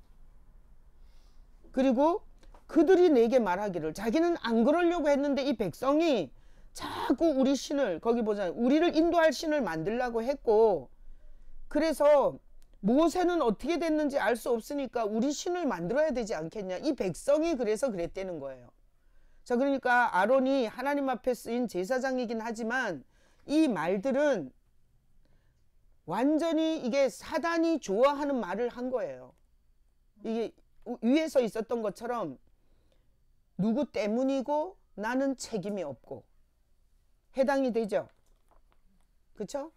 그리고 그들이 내게 말하기를, 자기는 안 그러려고 했는데 이 백성이 자꾸 우리 신을, 거기 보자, 우리를 인도할 신을 만들려고 했고, 그래서 모세는 어떻게 됐는지 알 수 없으니까 우리 신을 만들어야 되지 않겠냐. 이 백성이 그래서 그랬다는 거예요. 자, 그러니까 아론이 하나님 앞에 쓰인 제사장이긴 하지만 이 말들은 완전히 이게 사단이 좋아하는 말을 한 거예요. 이게 위에서 있었던 것처럼 누구 때문이고 나는 책임이 없고 해당이 되죠. 그쵸?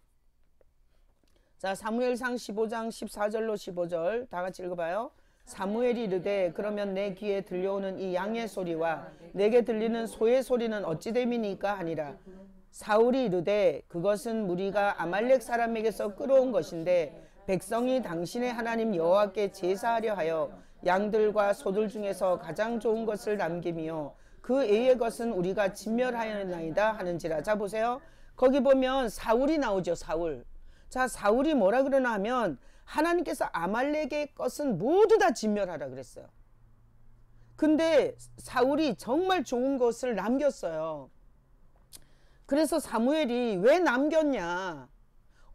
자, 사무엘상 15장 14절로 15절 다 같이 읽어봐요. 사무엘이 이르되 그러면 내 귀에 들려오는 이 양의 소리와 내게 들리는 소의 소리는 어찌 됨이니까 하니라. 사울이 이르되 그것은 무리가 아말렉 사람에게서 끌어온 것인데 백성이 당신의 하나님 여호와께 제사하려 하여 양들과 소들 중에서 가장 좋은 것을 남기며 그 애의 것은 우리가 진멸하였나이다 하는지라. 자, 보세요. 거기 보면 사울이 나오죠. 사울. 자, 사울이 뭐라 그러나 하면 하나님께서 아말렉의 것은 모두 다 진멸하라 그랬어요. 근데 사울이 정말 좋은 것을 남겼어요. 그래서 사무엘이 왜 남겼냐,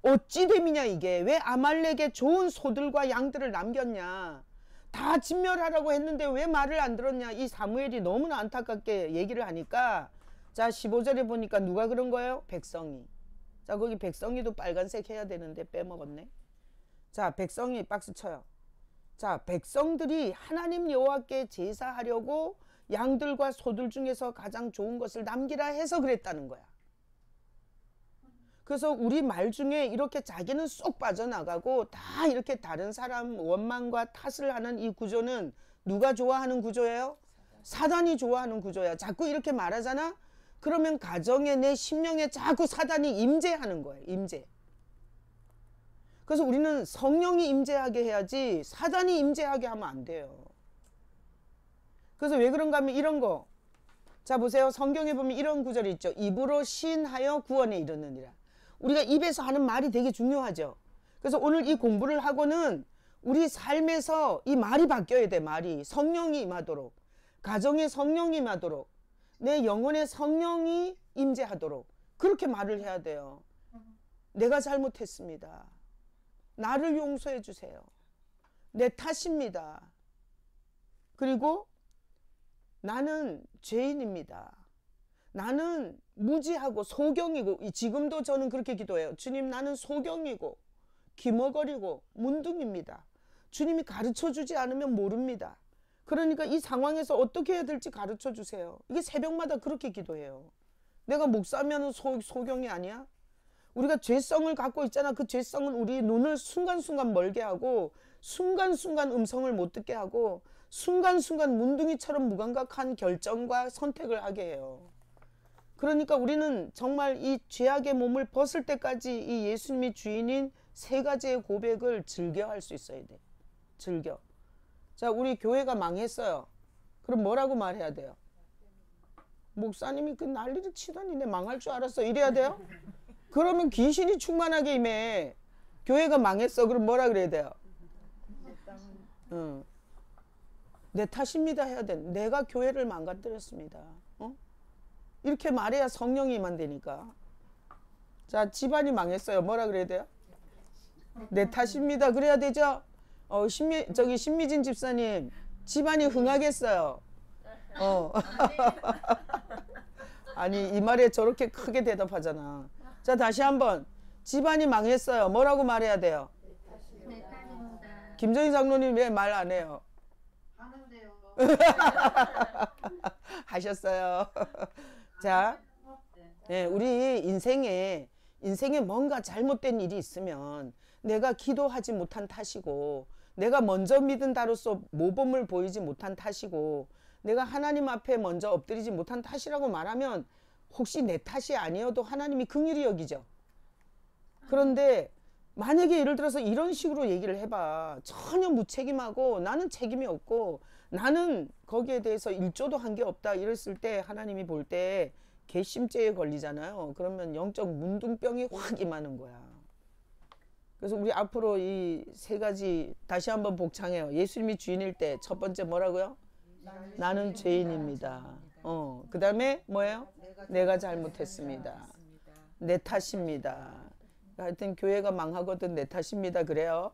어찌 됨이냐, 이게 왜 아말렉의 좋은 소들과 양들을 남겼냐, 다 진멸하라고 했는데 왜 말을 안 들었냐. 이 사무엘이 너무나 안타깝게 얘기를 하니까, 자, 15절에 보니까 누가 그런 거예요? 백성이. 자, 거기 백성이도 빨간색 해야 되는데 빼먹었네. 자, 백성이 박수 쳐요. 자, 백성들이 하나님 여호와께 제사하려고 양들과 소들 중에서 가장 좋은 것을 남기라 해서 그랬다는 거야. 그래서 우리 말 중에 이렇게 자기는 쏙 빠져나가고 다 이렇게 다른 사람 원망과 탓을 하는 이 구조는 누가 좋아하는 구조예요? 사단이 좋아하는 구조야. 자꾸 이렇게 말하잖아? 그러면 가정에 내 심령에 자꾸 사단이 임재하는 거예요. 임재. 그래서 우리는 성령이 임재하게 해야지 사단이 임재하게 하면 안 돼요. 그래서 왜 그런가 하면 이런 거. 자 보세요. 성경에 보면 이런 구절이 있죠. 입으로 시인하여 구원에 이르느니라. 우리가 입에서 하는 말이 되게 중요하죠. 그래서 오늘 이 공부를 하고는 우리 삶에서 이 말이 바뀌어야 돼. 말이 성령이 임하도록, 가정에 성령이 임하도록, 내 영혼에 성령이 임재하도록 그렇게 말을 해야 돼요. 내가 잘못했습니다. 나를 용서해 주세요. 내 탓입니다. 그리고 나는 죄인입니다. 나는 무지하고 소경이고, 지금도 저는 그렇게 기도해요. 주님, 나는 소경이고 기머거리고 문둥입니다. 주님이 가르쳐 주지 않으면 모릅니다. 그러니까 이 상황에서 어떻게 해야 될지 가르쳐 주세요. 이게 새벽마다 그렇게 기도해요. 내가 목사면 소경이 아니야? 우리가 죄성을 갖고 있잖아. 그 죄성은 우리 눈을 순간순간 멀게 하고, 순간순간 음성을 못 듣게 하고, 순간순간 문둥이처럼 무감각한 결정과 선택을 하게 해요. 그러니까 우리는 정말 이 죄악의 몸을 벗을 때까지 이 예수님이 주인인 세 가지의 고백을 즐겨할 수 있어야 돼. 즐겨. 자, 우리 교회가 망했어요. 그럼 뭐라고 말해야 돼요? 목사님이 그 난리를 치더니 내 망할 줄 알았어. 이래야 돼요? 그러면 귀신이 충만하게 임해. 교회가 망했어. 그럼 뭐라 그래야 돼요? 내 탓입니다 해야 돼. 내가 교회를 망가뜨렸습니다. 이렇게 말해야 성령이 임한다니까. 자, 집안이 망했어요. 뭐라 그래야 돼요? 내 탓입니다. 그래야 되죠? 신미진 집사님, 집안이 흥하겠어요. 아니, 이 말에 저렇게 크게 대답하잖아. 자, 다시 한번. 집안이 망했어요. 뭐라고 말해야 돼요? 내 탓입니다. 김정희 장로님 왜 말 안 해요? 하는데요. 하셨어요. 자, 네, 우리 인생에 뭔가 잘못된 일이 있으면 내가 기도하지 못한 탓이고, 내가 먼저 믿은 다로서 모범을 보이지 못한 탓이고, 내가 하나님 앞에 먼저 엎드리지 못한 탓이라고 말하면 혹시 내 탓이 아니어도 하나님이 긍휼히 여기죠. 그런데 만약에 예를 들어서 이런 식으로 얘기를 해봐. 전혀 무책임하고 나는 책임이 없고 나는 거기에 대해서 일조도 한 게 없다 이랬을 때 하나님이 볼 때 괘씸죄에 걸리잖아요. 그러면 영적 문둥병이 확 임하는 거야. 그래서 우리 앞으로 이 세 가지 다시 한번 복창해요. 예수님이 주인일 때 첫 번째 뭐라고요? 나는 죄인입니다. 그 다음에 뭐예요? 내가 잘못했습니다. 내 탓입니다. 하여튼 교회가 망하거든 내 탓입니다. 그래요.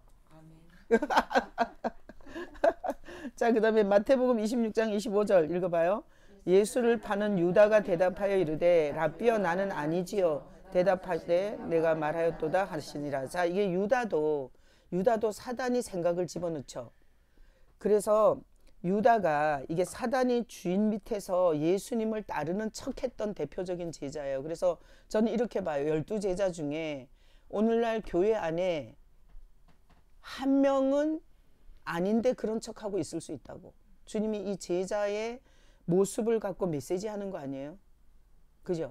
자, 그 다음에 마태복음 26장 25절 읽어봐요. 예수를 파는 유다가 대답하여 이르되 라삐여 나는 아니지요. 대답하되 내가 말하였도다 하시니라. 자, 이게 유다도 사단이 생각을 집어넣죠. 그래서 유다가 이게 사단이 주인 밑에서 예수님을 따르는 척했던 대표적인 제자예요. 그래서 저는 이렇게 봐요. 12제자 중에 오늘날 교회 안에 한 명은 아닌데 그런 척하고 있을 수 있다고. 주님이 이 제자의 모습을 갖고 메시지 하는 거 아니에요? 그죠?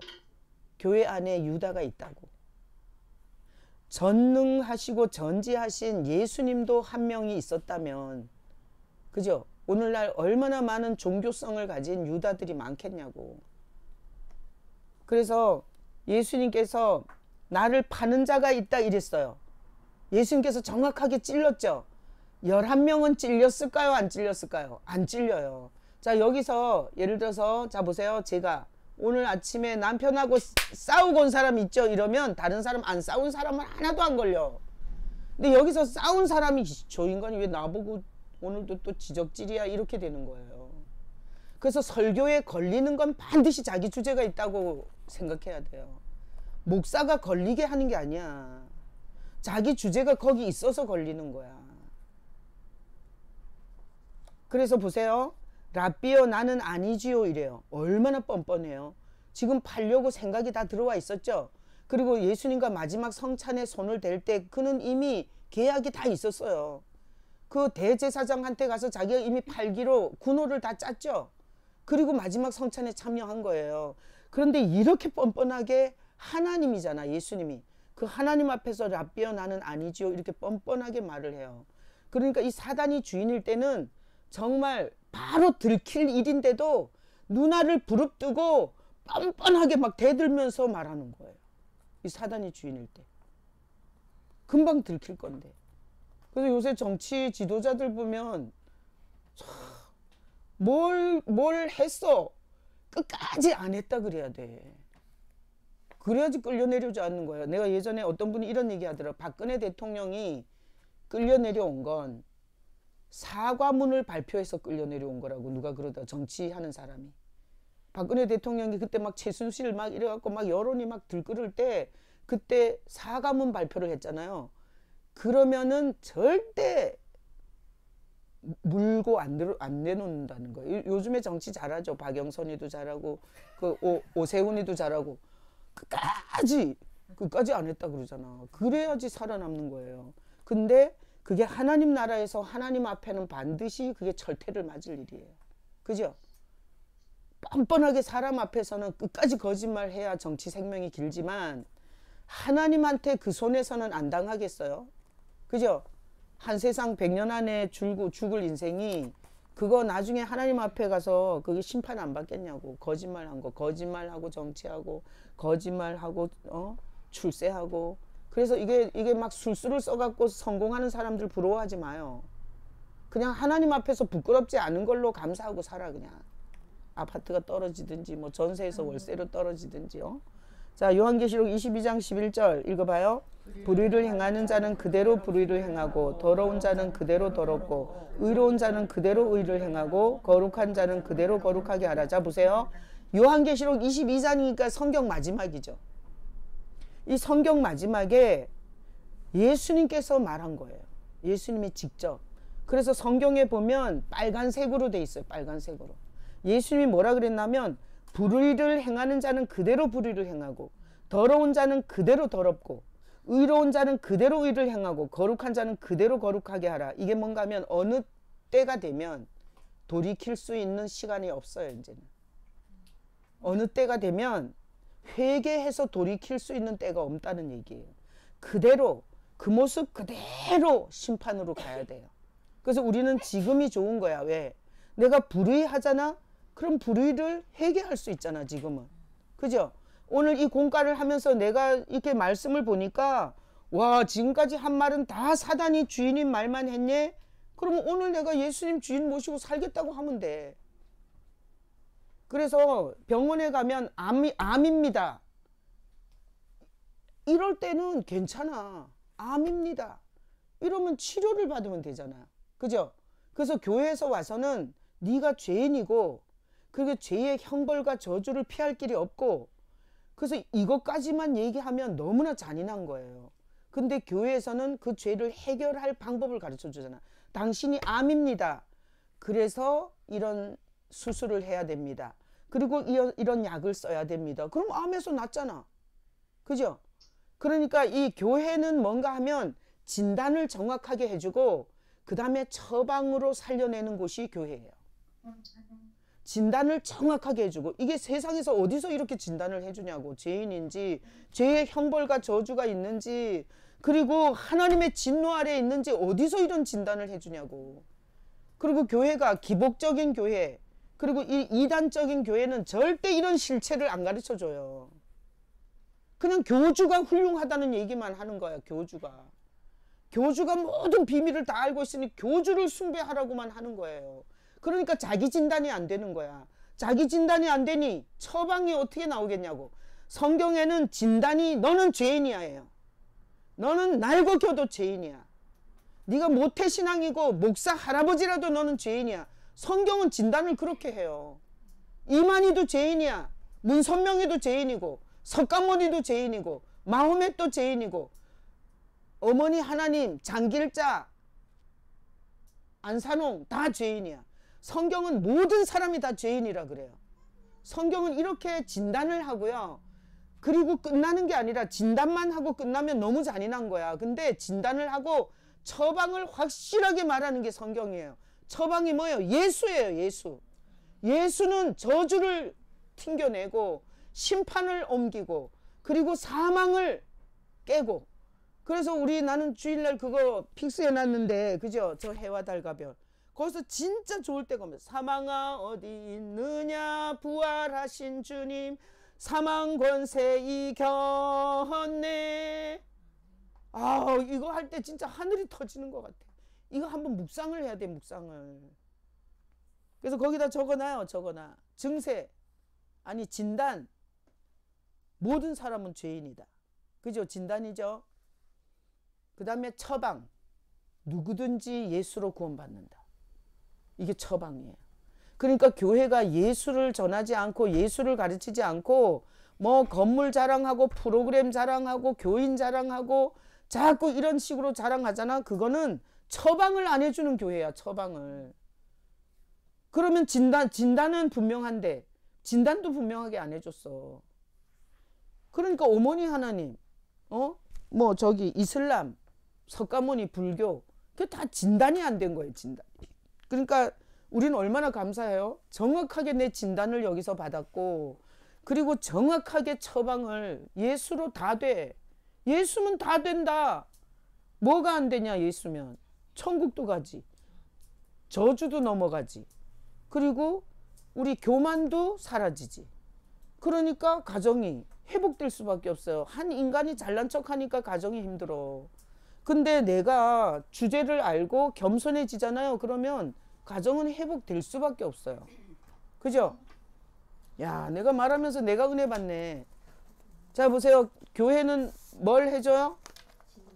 교회 안에 유다가 있다고. 전능하시고 전지하신 예수님도 한 명이 있었다면, 그죠? 오늘날 얼마나 많은 종교성을 가진 유다들이 많겠냐고. 그래서 예수님께서 나를 파는 자가 있다 이랬어요. 예수님께서 정확하게 찔렀죠. 11명은 찔렸을까요? 안 찔렸을까요? 안 찔려요. 자, 여기서 예를 들어서 자 보세요. 제가 오늘 아침에 남편하고 싸우고 온 사람 있죠? 이러면 다른 사람 안 싸운 사람은 하나도 안 걸려. 근데 여기서 싸운 사람이 저 인간이 왜 나보고 오늘도 또 지적질이야 이렇게 되는 거예요. 그래서 설교에 걸리는 건 반드시 자기 주제가 있다고 생각해야 돼요. 목사가 걸리게 하는 게 아니야. 자기 주제가 거기 있어서 걸리는 거야. 그래서 보세요. 라삐여 나는 아니지요 이래요. 얼마나 뻔뻔해요. 지금 팔려고 생각이 다 들어와 있었죠. 그리고 예수님과 마지막 성찬에 손을 댈 때 그는 이미 계약이 다 있었어요. 그 대제사장한테 가서 자기가 이미 팔기로 군호를 다 짰죠. 그리고 마지막 성찬에 참여한 거예요. 그런데 이렇게 뻔뻔하게 하나님이잖아, 예수님이. 그 하나님 앞에서 랍비여 나는 아니지요, 이렇게 뻔뻔하게 말을 해요. 그러니까 이 사단이 주인일 때는 정말 바로 들킬 일인데도 누나를 부릅뜨고 뻔뻔하게 막 대들면서 말하는 거예요. 이 사단이 주인일 때 금방 들킬 건데. 그래서 요새 정치 지도자들 보면 뭘 했어 끝까지 안 했다 그래야 돼. 그래야지 끌려내려오지 않는 거예요. 내가 예전에 어떤 분이 이런 얘기 하더라. 박근혜 대통령이 끌려내려온 건 사과문을 발표해서 끌려내려온 거라고 누가 그러다, 정치하는 사람이. 박근혜 대통령이 그때 막 최순실 막 이래갖고 막 여론이 막 들끓을 때 그때 사과문 발표를 했잖아요. 그러면은 절대 물고 안 내놓는다는 거예요. 요즘에 정치 잘하죠. 박영선이도 잘하고 그 오세훈이도 잘하고 끝까지 안 했다 그러잖아. 그래야지 살아남는 거예요. 근데 그게 하나님 나라에서 하나님 앞에는 반드시 그게 철퇴를 맞을 일이에요. 그죠? 뻔뻔하게 사람 앞에서는 끝까지 거짓말해야 정치 생명이 길지만 하나님한테 그 손에서는 안 당하겠어요? 그죠? 한 세상 100년 안에 죽을 인생이 그거 나중에 하나님 앞에 가서 그게 심판 안 받겠냐고. 거짓말한 거, 거짓말하고 정치하고 거짓말하고 출세하고. 그래서 이게 막 술수를 써갖고 성공하는 사람들 부러워하지 마요. 그냥 하나님 앞에서 부끄럽지 않은 걸로 감사하고 살아. 그냥 아파트가 떨어지든지 뭐 전세에서 월세로 떨어지든지. 자, 요한계시록 22장 11절 읽어봐요. 불의를 행하는 자는 그대로 불의를 행하고 더러운 자는 그대로 더럽고 의로운 자는 그대로 의를 행하고 거룩한 자는 그대로 거룩하게 하라. 자, 보세요. 요한계시록 22장이니까 성경 마지막이죠. 이 성경 마지막에 예수님께서 말한 거예요. 예수님이 직접. 그래서 성경에 보면 빨간색으로 돼 있어요. 빨간색으로. 예수님이 뭐라 그랬냐면 불의를 행하는 자는 그대로 불의를 행하고 더러운 자는 그대로 더럽고 의로운 자는 그대로 의를 행하고 거룩한 자는 그대로 거룩하게 하라. 이게 뭔가 하면 어느 때가 되면 돌이킬 수 있는 시간이 없어요. 이제는 어느 때가 되면 회개해서 돌이킬 수 있는 때가 없다는 얘기예요. 그대로 그 모습 그대로 심판으로 가야 돼요. 그래서 우리는 지금이 좋은 거야. 왜? 내가 불의하잖아? 그럼 불의를 회개할 수 있잖아. 지금은. 그죠? 오늘 이 공과를 하면서 내가 이렇게 말씀을 보니까 와, 지금까지 한 말은 다 사단이 주인인 말만 했네? 그러면 오늘 내가 예수님 주인 모시고 살겠다고 하면 돼. 그래서 병원에 가면 암입니다. 이럴 때는 괜찮아. 암입니다. 이러면 치료를 받으면 되잖아. 그죠? 그래서 교회에서 와서는 네가 죄인이고 그게 죄의 형벌과 저주를 피할 길이 없고, 그래서 이것까지만 얘기하면 너무나 잔인한 거예요. 근데 교회에서는 그 죄를 해결할 방법을 가르쳐 주잖아. 당신이 암입니다. 그래서 이런 수술을 해야 됩니다. 그리고 이런 약을 써야 됩니다. 그럼 암에서 낫잖아. 그죠? 그러니까 이 교회는 뭔가 하면 진단을 정확하게 해주고 그 다음에 처방으로 살려내는 곳이 교회예요. 진단을 정확하게 해주고, 이게 세상에서 어디서 이렇게 진단을 해주냐고. 죄인인지 죄의 형벌과 저주가 있는지 그리고 하나님의 진노 아래에 있는지 어디서 이런 진단을 해주냐고. 그리고 교회가 기복적인 교회 그리고 이 이단적인 교회는 절대 이런 실체를 안 가르쳐줘요. 그냥 교주가 훌륭하다는 얘기만 하는 거야. 교주가 모든 비밀을 다 알고 있으니 교주를 숭배하라고만 하는 거예요. 그러니까 자기 진단이 안 되는 거야. 자기 진단이 안 되니 처방이 어떻게 나오겠냐고. 성경에는 진단이 너는 죄인이야예요. 너는 날고 겨도 죄인이야. 네가 모태신앙이고 목사 할아버지라도 너는 죄인이야. 성경은 진단을 그렇게 해요. 이만희도 죄인이야. 문선명이도 죄인이고 석가모니도 죄인이고 마호멧도 죄인이고 어머니 하나님 장길자 안산홍 다 죄인이야. 성경은 모든 사람이 다 죄인이라 그래요. 성경은 이렇게 진단을 하고요. 그리고 끝나는 게 아니라 진단만 하고 끝나면 너무 잔인한 거야. 근데 진단을 하고 처방을 확실하게 말하는 게 성경이에요. 처방이 뭐예요? 예수예요. 예수. 예수는 저주를 튕겨내고 심판을 옮기고 그리고 사망을 깨고. 그래서 나는 주일날 그거 픽스해 놨는데, 그죠? 저 해와 달과 별. 거기서 진짜 좋을 때가 오면 사망아 어디 있느냐 부활하신 주님 사망 권세 이겼네. 아, 이거 할 때 진짜 하늘이 터지는 것 같아. 이거 한번 묵상을 해야 돼, 묵상을. 그래서 거기다 적어놔요, 적어놔. 증세, 아니 진단. 모든 사람은 죄인이다. 그죠? 진단이죠. 그 다음에 처방. 누구든지 예수로 구원받는다. 이게 처방이에요. 그러니까 교회가 예수를 전하지 않고 예수를 가르치지 않고 뭐 건물 자랑하고 프로그램 자랑하고 교인 자랑하고 자꾸 이런 식으로 자랑하잖아. 그거는 처방을 안 해주는 교회야. 처방을. 그러면 진단은 분명한데 진단도 분명하게 안 해줬어. 그러니까 어머니 하나님, 뭐 저기 이슬람, 석가모니, 불교, 그게 다 진단이 안 된 거예요. 진단이. 그러니까 우리는 얼마나 감사해요. 정확하게 내 진단을 여기서 받았고, 그리고 정확하게 처방을 예수로 다 돼. 예수면 다 된다. 뭐가 안 되냐? 예수면 천국도 가지, 저주도 넘어가지, 그리고 우리 교만도 사라지지. 그러니까 가정이 회복될 수밖에 없어요. 한 인간이 잘난 척하니까 가정이 힘들어. 근데 내가 주제를 알고 겸손해지잖아요. 그러면 가정은 회복될 수밖에 없어요. 그죠? 야, 내가 말하면서 내가 은혜 받네. 자, 보세요. 교회는 뭘 해줘요?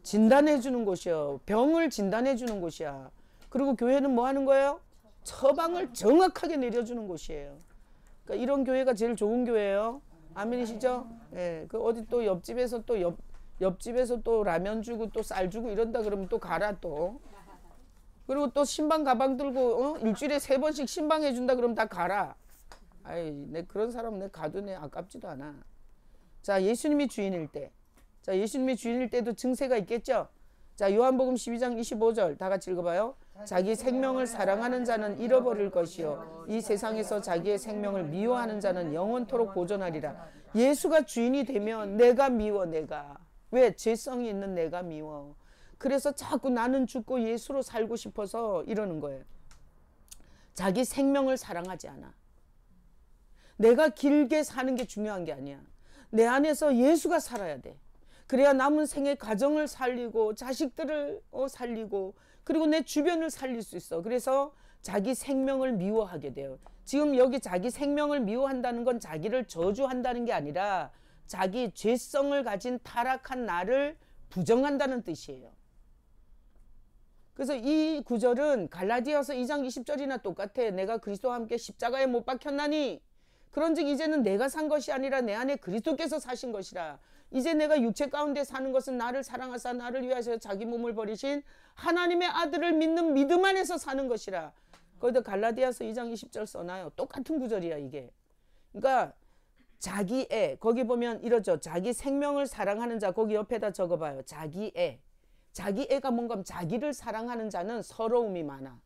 진단해 주는 곳이요. 병을 진단해 주는 곳이야. 그리고 교회는 뭐 하는 거예요? 처방을 정확하게 내려주는 곳이에요. 그러니까 이런 교회가 제일 좋은 교회예요. 아멘이시죠? 예. 그 어디 또 옆집에서 옆집에서 또 라면 주고 또 쌀 주고 이런다 그러면 또 가라 또. 그리고 또 신방 가방 들고 일주일에 3번씩 신방해 준다 그러면 다 가라. 아이, 내 그런 사람 내 가도 내 아깝지도 않아. 자, 예수님이 주인일 때. 자, 예수님이 주인일 때도 증세가 있겠죠? 자, 요한복음 12장 25절 다 같이 읽어봐요. 자기 생명을 사랑하는 자는 잃어버릴 것이요 이 세상에서 자기의 생명을 미워하는 자는 영원토록 보존하리라. 예수가 주인이 되면 내가 미워. 내가 왜? 죄성이 있는 내가 미워. 그래서 자꾸 나는 죽고 예수로 살고 싶어서 이러는 거예요. 자기 생명을 사랑하지 않아. 내가 길게 사는 게 중요한 게 아니야. 내 안에서 예수가 살아야 돼. 그래야 남은 생에 가정을 살리고 자식들을 살리고 그리고 내 주변을 살릴 수 있어. 그래서 자기 생명을 미워하게 돼요. 지금 여기 자기 생명을 미워한다는 건 자기를 저주한다는 게 아니라 자기 죄성을 가진 타락한 나를 부정한다는 뜻이에요. 그래서 이 구절은 갈라디아서 2장 20절이나 똑같아. 내가 그리스도와 함께 십자가에 못 박혔나니 그런즉 이제는 내가 산 것이 아니라 내 안에 그리스도께서 사신 것이라. 이제 내가 육체 가운데 사는 것은 나를 사랑하사 나를 위하여 자기 몸을 버리신 하나님의 아들을 믿는 믿음 안에서 사는 것이라. 거기다 갈라디아서 2장 20절 써놔요. 똑같은 구절이야 이게. 그러니까 자기애, 거기 보면 이러죠. 자기 생명을 사랑하는 자, 거기 옆에다 적어봐요. 자기애. 자기애가 뭔가 하면 자기를 사랑하는 자는 서러움이 많아.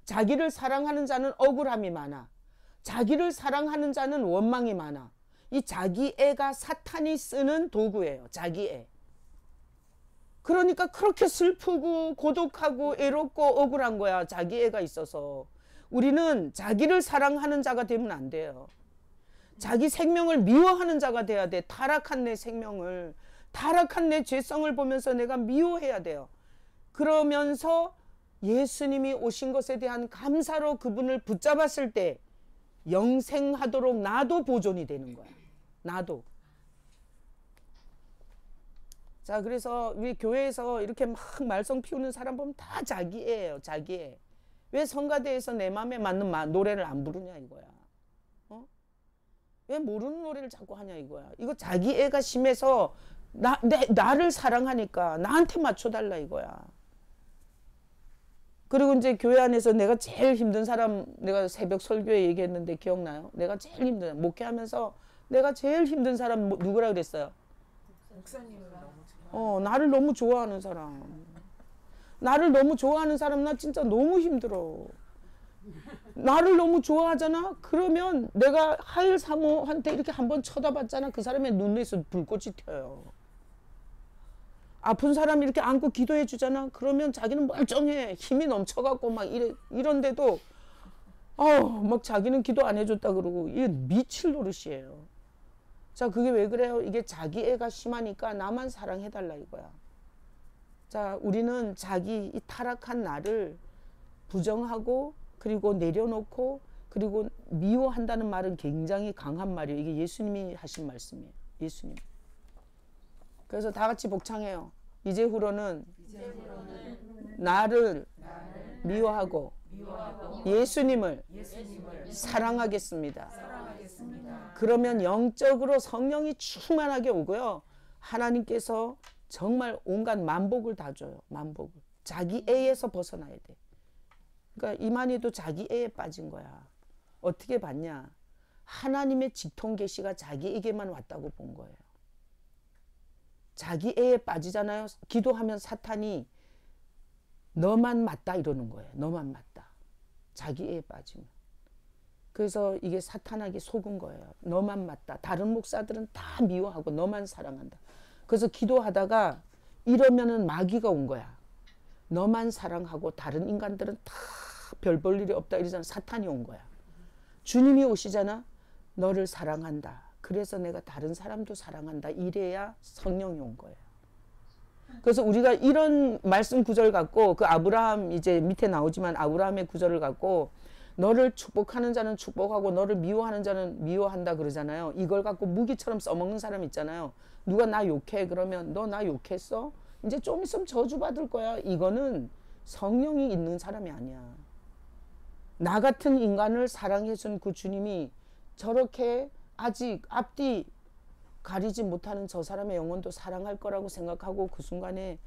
자기를 사랑하는 자는 억울함이 많아. 자기를 사랑하는 자는 원망이 많아. 이 자기애가 사탄이 쓰는 도구예요. 자기애. 그러니까 그렇게 슬프고 고독하고 애롭고 억울한 거야. 자기애가 있어서. 우리는 자기를 사랑하는 자가 되면 안 돼요. 자기 생명을 미워하는 자가 돼야 돼. 타락한 내 생명을, 타락한 내 죄성을 보면서 내가 미워해야 돼요. 그러면서 예수님이 오신 것에 대한 감사로 그분을 붙잡았을 때 영생하도록 나도 보존이 되는 거야. 나도. 자, 그래서 우리 교회에서 이렇게 막 말썽 피우는 사람 보면 다 자기애예요. 자기애. 왜 성가대에서 내 마음에 맞는 노래를 안 부르냐 이거야. 왜 모르는 노래를 자꾸 하냐 이거야. 이거 자기애가 심해서 나를 사랑하니까 나한테 맞춰달라 이거야. 그리고 이제 교회 안에서 내가 제일 힘든 사람, 내가 새벽 설교에 얘기했는데 기억나요? 내가 제일 힘든, 목회하면서 내가 제일 힘든 사람 누구라 그랬어요? 나를 너무 좋아하는 사람. 나를 너무 좋아하는 사람 나 진짜 너무 힘들어. 나를 너무 좋아하잖아. 그러면 내가 하일 사모한테 이렇게 한번 쳐다봤잖아. 그 사람의 눈에서 불꽃이 튀어요. 아픈 사람 이렇게 안고 기도해 주잖아. 그러면 자기는 멀쩡해. 힘이 넘쳐갖고 막 이런데도 막 자기는 기도 안 해줬다 그러고. 이게 미칠 노릇이에요. 자, 그게 왜 그래요? 이게 자기 애가 심하니까 나만 사랑해달라 이거야. 자, 우리는 자기 이 타락한 나를 부정하고 그리고 내려놓고 그리고 미워한다는 말은 굉장히 강한 말이에요. 이게 예수님이 하신 말씀이에요. 예수님. 그래서 다 같이 복창해요. 이제후로는 나를 미워하고 예수님을 사랑하겠습니다. 그러면 영적으로 성령이 충만하게 오고요. 하나님께서 정말 온갖 만복을 다 줘요. 만복을. 자기 애에서 벗어나야 돼. 그러니까 이만희도 자기 애에 빠진 거야. 어떻게 봤냐? 하나님의 직통 계시가 자기에게만 왔다고 본 거예요. 자기 애에 빠지잖아요. 기도하면 사탄이 너만 맞다 이러는 거예요. 너만 맞다. 자기 애에 빠지면. 그래서 이게 사탄에게 속은 거예요. 너만 맞다. 다른 목사들은 다 미워하고 너만 사랑한다. 그래서 기도하다가 이러면은 마귀가 온 거야. 너만 사랑하고 다른 인간들은 다 별 볼 일이 없다 이러잖아. 사탄이 온 거야. 주님이 오시잖아. 너를 사랑한다. 그래서 내가 다른 사람도 사랑한다. 이래야 성령이 온 거예요. 그래서 우리가 이런 말씀 구절 갖고 그 아브라함 이제 밑에 나오지만 아브라함의 구절을 갖고 너를 축복하는 자는 축복하고 너를 미워하는 자는 미워한다 그러잖아요. 이걸 갖고 무기처럼 써먹는 사람 있잖아요. 누가 나 욕해 그러면 너 나 욕했어? 이제 좀 있으면 저주받을 거야. 이거는 성령이 있는 사람이 아니야. 나 같은 인간을 사랑해준 그 주님이 저렇게 아직 앞뒤 가리지 못하는 저 사람의 영혼도 사랑할 거라고 생각하고 그 순간에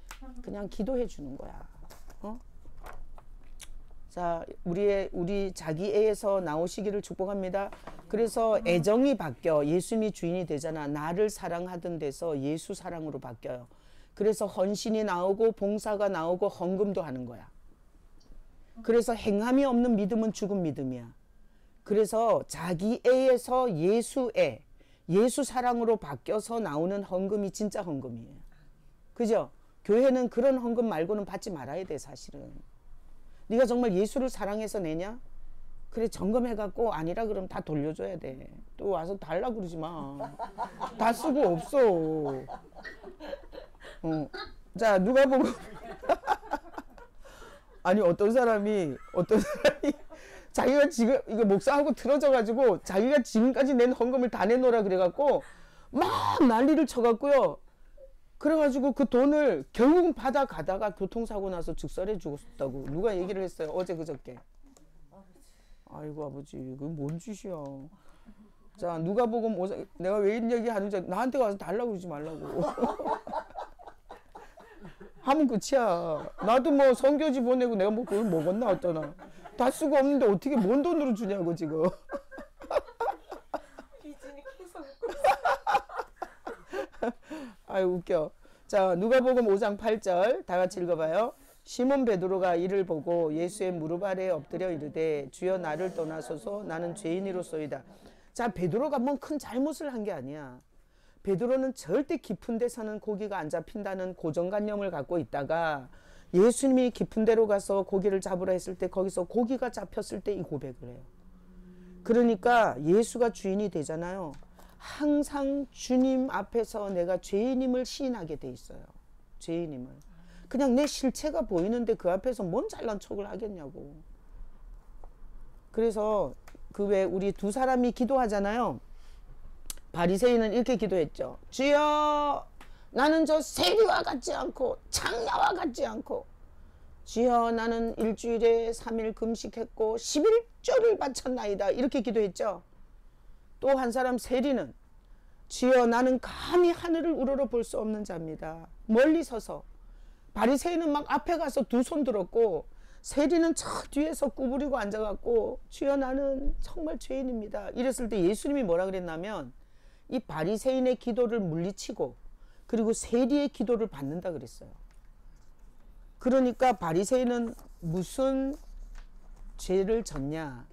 그냥 기도해 주는 거야. 자, 우리 자기 애에서 나오시기를 축복합니다. 그래서 애정이 바뀌어. 예수님이 주인이 되잖아. 나를 사랑하던 데서 예수 사랑으로 바뀌어요. 그래서 헌신이 나오고 봉사가 나오고 헌금도 하는 거야. 그래서 행함이 없는 믿음은 죽은 믿음이야. 그래서 자기 애에서 예수 애, 예수 사랑으로 바뀌어서 나오는 헌금이 진짜 헌금이에요. 그죠? 교회는 그런 헌금 말고는 받지 말아야 돼, 사실은. 네가 정말 예수를 사랑해서 내냐? 그래, 점검해갖고 아니라 그러면 다 돌려줘야 돼. 또 와서 달라 그러지 마. 다 쓰고 없어. 자, 누가 보고. 아니, 어떤 사람이 자기가 지금 이거 목사하고 틀어져가지고 자기가 지금까지 낸 헌금을 다 내놓으라 그래갖고 막 난리를 쳐갖고요. 그래가지고 그 돈을 결국은 받아가다가 교통사고 나서 즉살해 죽었다고 누가 얘기를 했어요. 어제 그저께. 아이고 아버지 그게 뭔 짓이야. 자, 누가복음 내가 왜 이런 얘기 하는지 나한테 가서 달라고 그러지 말라고. 하면 끝이야. 나도 뭐 선교지 보내고 내가 뭐 그걸 먹었나 어떠나. 다 쓰고 없는데 어떻게 뭔 돈으로 주냐고 지금. 비즈니 계속 아유 웃겨. 자, 누가복음 5장 8절 다 같이 읽어봐요. 시몬 베드로가 이를 보고 예수의 무릎 아래에 엎드려 이르되 주여 나를 떠나소서 나는 죄인이로소이다. 자, 베드로가 뭔 큰 잘못을 한 게 아니야. 베드로는 절대 깊은 데서는 고기가 안 잡힌다는 고정관념을 갖고 있다가 예수님이 깊은 데로 가서 고기를 잡으라 했을 때 거기서 고기가 잡혔을 때 이 고백을 해요. 그러니까 예수가 주인이 되잖아요. 항상 주님 앞에서 내가 죄인임을 시인하게 돼 있어요. 죄인임을. 그냥 내 실체가 보이는데 그 앞에서 뭔 잘난 척을 하겠냐고. 그래서 그 왜 우리 두 사람이 기도하잖아요. 바리새인은 이렇게 기도했죠. 주여 나는 저 세리와 같지 않고 창녀와 같지 않고 주여 나는 일주일에 3일 금식했고 11조를 바쳤나이다. 이렇게 기도했죠. 또 한 사람 세리는 주여 나는 감히 하늘을 우러러 볼 수 없는 자입니다. 멀리 서서. 바리새인은 막 앞에 가서 두 손 들었고 세리는 저 뒤에서 구부리고 앉아갖고 주여 나는 정말 죄인입니다. 이랬을 때 예수님이 뭐라 그랬냐면 이 바리새인의 기도를 물리치고 그리고 세리의 기도를 받는다 그랬어요. 그러니까 바리새인은 무슨 죄를 졌냐?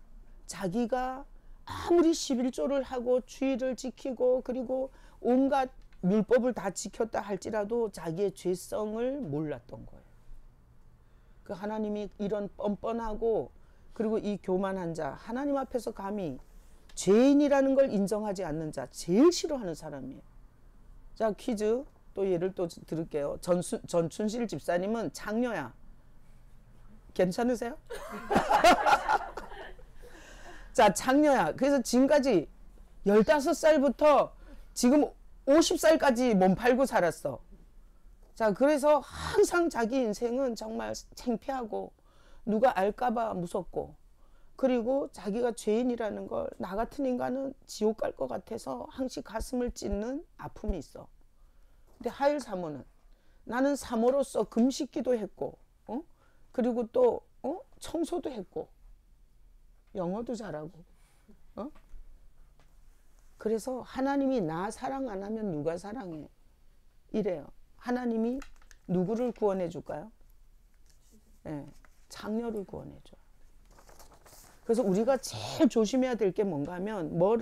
자기가 아무리 11조를 하고 주의를 지키고 그리고 온갖 율법을 다 지켰다 할지라도 자기의 죄성을 몰랐던 거예요. 그 하나님이 이런 뻔뻔하고 그리고 이 교만한 자, 하나님 앞에서 감히 죄인이라는 걸 인정하지 않는 자, 제일 싫어하는 사람이에요. 자, 퀴즈 또 예를 또 들을게요. 전춘실 집사님은 장녀야. 괜찮으세요? 자, 장녀야. 그래서 지금까지 15살부터 지금 50살까지 몸 팔고 살았어. 자, 그래서 항상 자기 인생은 정말 창피하고 누가 알까봐 무섭고 그리고 자기가 죄인이라는 걸 나 같은 인간은 지옥 갈 것 같아서 항상 가슴을 찢는 아픔이 있어. 근데 하일 사모는 나는 사모로서 금식기도 했고 그리고 또 청소도 했고 영어도 잘하고 그래서 하나님이 나 사랑 안 하면 누가 사랑해? 이래요. 하나님이 누구를 구원해 줄까요? 네, 장녀를 구원해 줘요. 그래서 우리가 제일 조심해야 될 게 뭔가 하면 뭐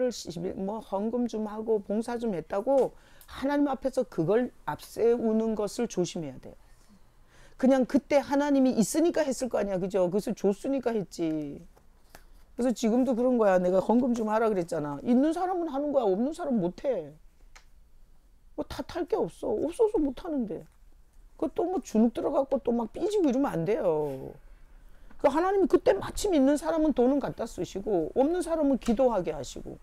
헌금 좀 하고 봉사 좀 했다고 하나님 앞에서 그걸 앞세우는 것을 조심해야 돼요. 그냥 그때 하나님이 있으니까 했을 거 아니야. 그죠? 그래서 줬으니까 했지. 그래서 지금도 그런 거야. 내가 헌금 좀 하라 그랬잖아. 있는 사람은 하는 거야. 없는 사람은 못 해. 뭐 탓할 게 없어. 없어서 못 하는데. 그것도 뭐 주눅 들어갖고 또 막 삐지고 이러면 안 돼요. 그 하나님이 그때 마침 있는 사람은 돈은 갖다 쓰시고 없는 사람은 기도하게 하시고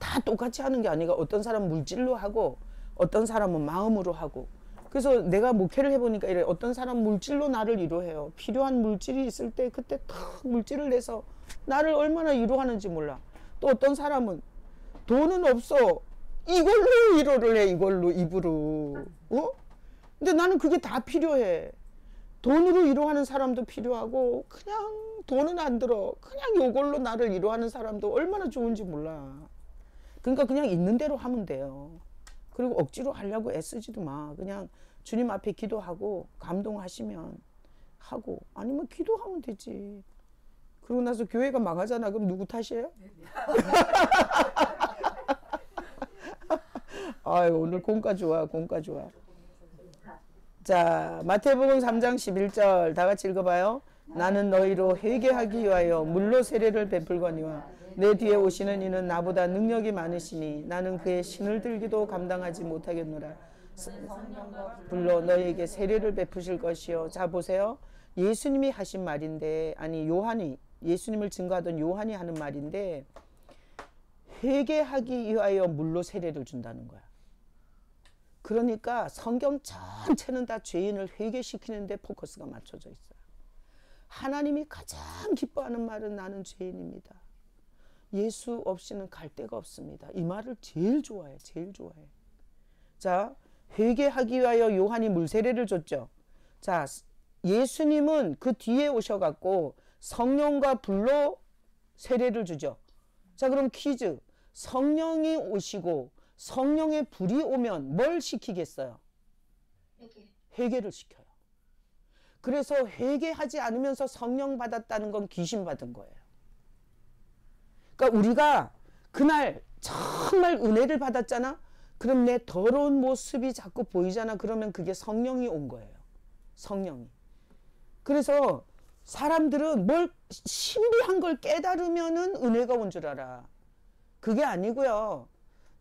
다 똑같이 하는 게 아니라 어떤 사람은 물질로 하고 어떤 사람은 마음으로 하고 그래서 내가 목회를 해보니까 이래 어떤 사람은 물질로 나를 위로해요. 필요한 물질이 있을 때 그때 탁 물질을 내서 나를 얼마나 위로하는지 몰라. 또 어떤 사람은 돈은 없어. 이걸로 위로를 해. 이걸로 입으로. 근데 나는 그게 다 필요해. 돈으로 위로하는 사람도 필요하고 그냥 돈은 안 들어. 그냥 이걸로 나를 위로하는 사람도 얼마나 좋은지 몰라. 그러니까 그냥 있는 대로 하면 돼요. 그리고 억지로 하려고 애쓰지도 마. 그냥 주님 앞에 기도하고 감동하시면 하고 아니면 기도하면 되지. 그러고 나서 교회가 망하잖아. 그럼 누구 탓이에요? 아유, 오늘 공과 좋아. 공과 좋아. 자, 마태복음 3장 11절 다 같이 읽어봐요. 나는 너희로 회개하기 위하여 물로 세례를 베풀거니와 내 뒤에 오시는 이는 나보다 능력이 많으시니 나는 그의 신을 들기도 감당하지 못하겠노라. 불로 너희에게 세례를 베푸실 것이요. 자, 보세요. 예수님이 하신 말인데 아니 요한이 예수님을 증거하던 요한이 하는 말인데 회개하기 위하여 물로 세례를 준다는 거야. 그러니까 성경 전체는 다 죄인을 회개시키는 데 포커스가 맞춰져 있어요. 하나님이 가장 기뻐하는 말은 나는 죄인입니다. 예수 없이는 갈 데가 없습니다. 이 말을 제일 좋아해. 제일 좋아해. 자, 회개하기 위하여 요한이 물세례를 줬죠. 자, 예수님은 그 뒤에 오셔갖고 성령과 불로 세례를 주죠. 자, 그럼 퀴즈. 성령이 오시고 성령의 불이 오면 뭘 시키겠어요? 회개를 시켜요. 그래서 회개하지 않으면서 성령 받았다는 건 귀신 받은 거예요. 그러니까 우리가 그날 정말 은혜를 받았잖아. 그럼 내 더러운 모습이 자꾸 보이잖아. 그러면 그게 성령이 온 거예요. 성령이. 그래서 사람들은 뭘 신비한 걸 깨달으면은 은혜가 온 줄 알아. 그게 아니고요.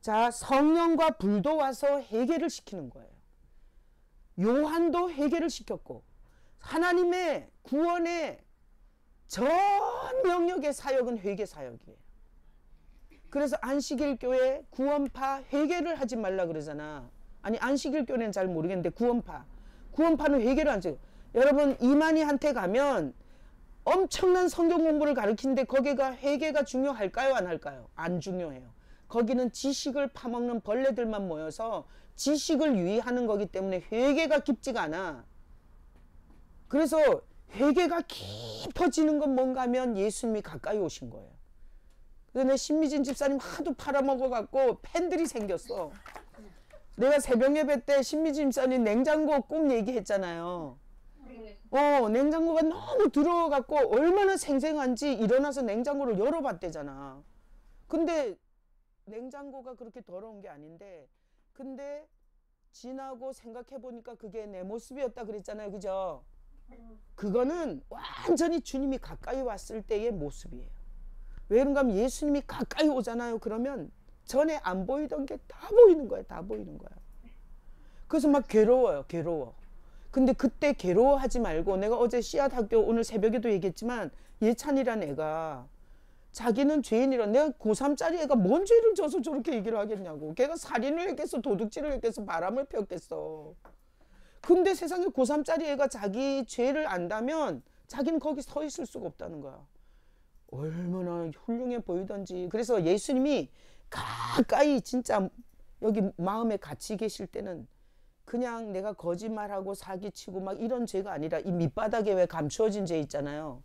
자, 성령과 불도 와서 회개를 시키는 거예요. 요한도 회개를 시켰고 하나님의 구원의 전 영역의 사역은 회개 사역이에요. 그래서 안식일 교회 구원파 회개를 하지 말라 그러잖아. 아니 안식일 교회는 잘 모르겠는데 구원파는 회개를 안 해요. 여러분 이만희한테 가면 엄청난 성경 공부를 가르치는데 거기가 회개가 중요할까요? 안 할까요? 안 중요해요. 거기는 지식을 파먹는 벌레들만 모여서 지식을 유의하는 거기 때문에 회개가 깊지가 않아. 그래서 회개가 깊어지는 건 뭔가 하면 예수님이 가까이 오신 거예요. 그래서 내 신미진 집사님 하도 팔아먹어갖고 팬들이 생겼어. 내가 새벽 예배 때 신미진 집사님 냉장고 꿈 얘기했잖아요. 냉장고가 너무 더러워갖고 얼마나 생생한지 일어나서 냉장고를 열어봤대잖아. 근데 냉장고가 그렇게 더러운 게 아닌데, 근데 지나고 생각해보니까 그게 내 모습이었다 그랬잖아요. 그죠? 그거는 완전히 주님이 가까이 왔을 때의 모습이에요. 왜 그런가 하면 예수님이 가까이 오잖아요. 그러면 전에 안 보이던 게 다 보이는 거야. 다 보이는 거야. 그래서 막 괴로워요. 괴로워. 근데 그때 괴로워하지 말고, 내가 어제 씨앗 학교 오늘 새벽에도 얘기했지만, 예찬이란 애가 자기는 죄인이라, 내가 고3짜리 애가 뭔 죄를 져서 저렇게 얘기를 하겠냐고. 걔가 살인을 했겠어, 도둑질을 했겠어, 바람을 피웠겠어. 근데 세상에 고3짜리 애가 자기 죄를 안다면 자기는 거기 서 있을 수가 없다는 거야. 얼마나 훌륭해 보이던지. 그래서 예수님이 가까이 진짜 여기 마음에 같이 계실 때는 그냥 내가 거짓말하고 사기치고 막 이런 죄가 아니라 이 밑바닥에 왜 감추어진 죄 있잖아요.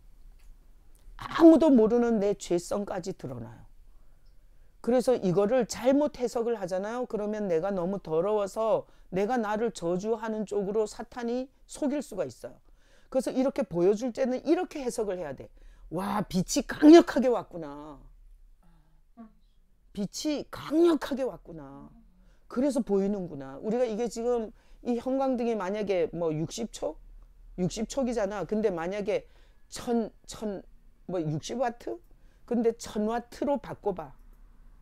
아무도 모르는 내 죄성까지 드러나요. 그래서 이거를 잘못 해석을 하잖아요. 그러면 내가 너무 더러워서 내가 나를 저주하는 쪽으로 사탄이 속일 수가 있어요. 그래서 이렇게 보여줄 때는 이렇게 해석을 해야 돼. 와, 빛이 강력하게 왔구나. 빛이 강력하게 왔구나. 그래서 보이는구나. 우리가 이게 지금 이 형광등이 만약에 뭐 60초? 60촉이잖아. 근데 만약에 60와트? 근데 1000와트로 바꿔봐.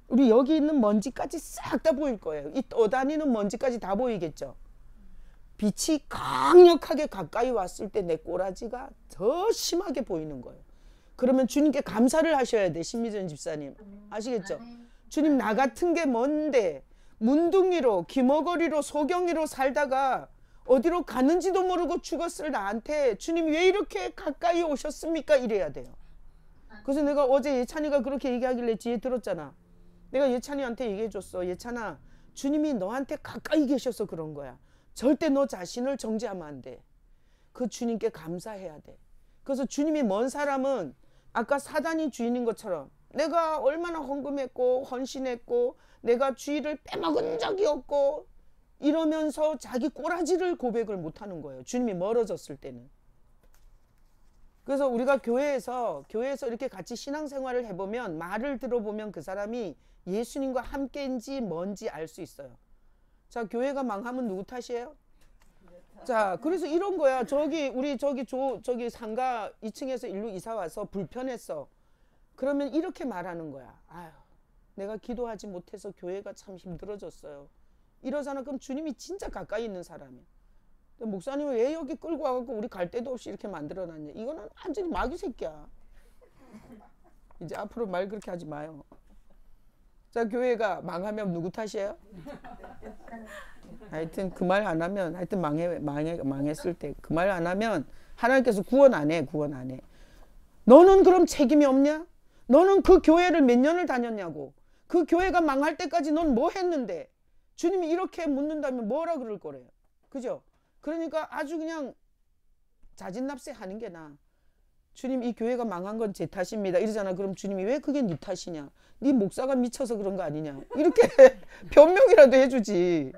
우리 여기 있는 먼지까지 싹 다 보일 거예요. 이 떠다니는 먼지까지 다 보이겠죠. 빛이 강력하게 가까이 왔을 때 내 꼬라지가 더 심하게 보이는 거예요. 그러면 주님께 감사를 하셔야 돼. 신미전 집사님. 아시겠죠? 주님, 나 같은 게 뭔데 문둥이로 귀머거리로 소경이로 살다가 어디로 가는지도 모르고 죽었을 나한테 주님 왜 이렇게 가까이 오셨습니까? 이래야 돼요. 그래서 내가 어제 예찬이가 그렇게 얘기하길래 뒤에 들었잖아. 내가 예찬이한테 얘기해 줬어. 예찬아, 주님이 너한테 가까이 계셔서 그런 거야. 절대 너 자신을 정죄하면 안 돼. 그 주님께 감사해야 돼. 그래서 주님이 먼 사람은 아까 사단이 주인인 것처럼 내가 얼마나 헌금했고 헌신했고 내가 주의를 빼먹은 적이 없고 이러면서 자기 꼬라지를 고백을 못하는 거예요. 주님이 멀어졌을 때는. 그래서 우리가 교회에서 이렇게 같이 신앙생활을 해보면, 말을 들어보면 그 사람이 예수님과 함께인지 뭔지 알 수 있어요. 자, 교회가 망하면 누구 탓이에요? 자, 그래서 이런 거야. 우리 저기 상가 2층에서 일로 이사 와서 불편했어. 그러면 이렇게 말하는 거야. 아유, 내가 기도하지 못해서 교회가 참 힘들어졌어요. 이러잖아. 그럼 주님이 진짜 가까이 있는 사람이야. 목사님은 왜 여기 끌고 와갖고 우리 갈 데도 없이 이렇게 만들어놨냐. 이거는 완전히 마귀 새끼야. 이제 앞으로 말 그렇게 하지 마요. 자, 교회가 망하면 누구 탓이에요? 하여튼 그 말 안 하면, 하여튼 망했을 때 그 말 안 하면 하나님께서 구원 안 해. 너는 그럼 책임이 없냐? 너는 그 교회를 몇 년을 다녔냐고. 그 교회가 망할 때까지 넌 뭐 했는데? 주님이 이렇게 묻는다면 뭐라 그럴 거래요. 그죠? 그러니까 아주 그냥 자진납세 하는 게 나아. 주님, 이 교회가 망한 건 제 탓입니다. 이러잖아. 그럼 주님이 왜 그게 네 탓이냐? 네 목사가 미쳐서 그런 거 아니냐? 이렇게 변명이라도 해주지.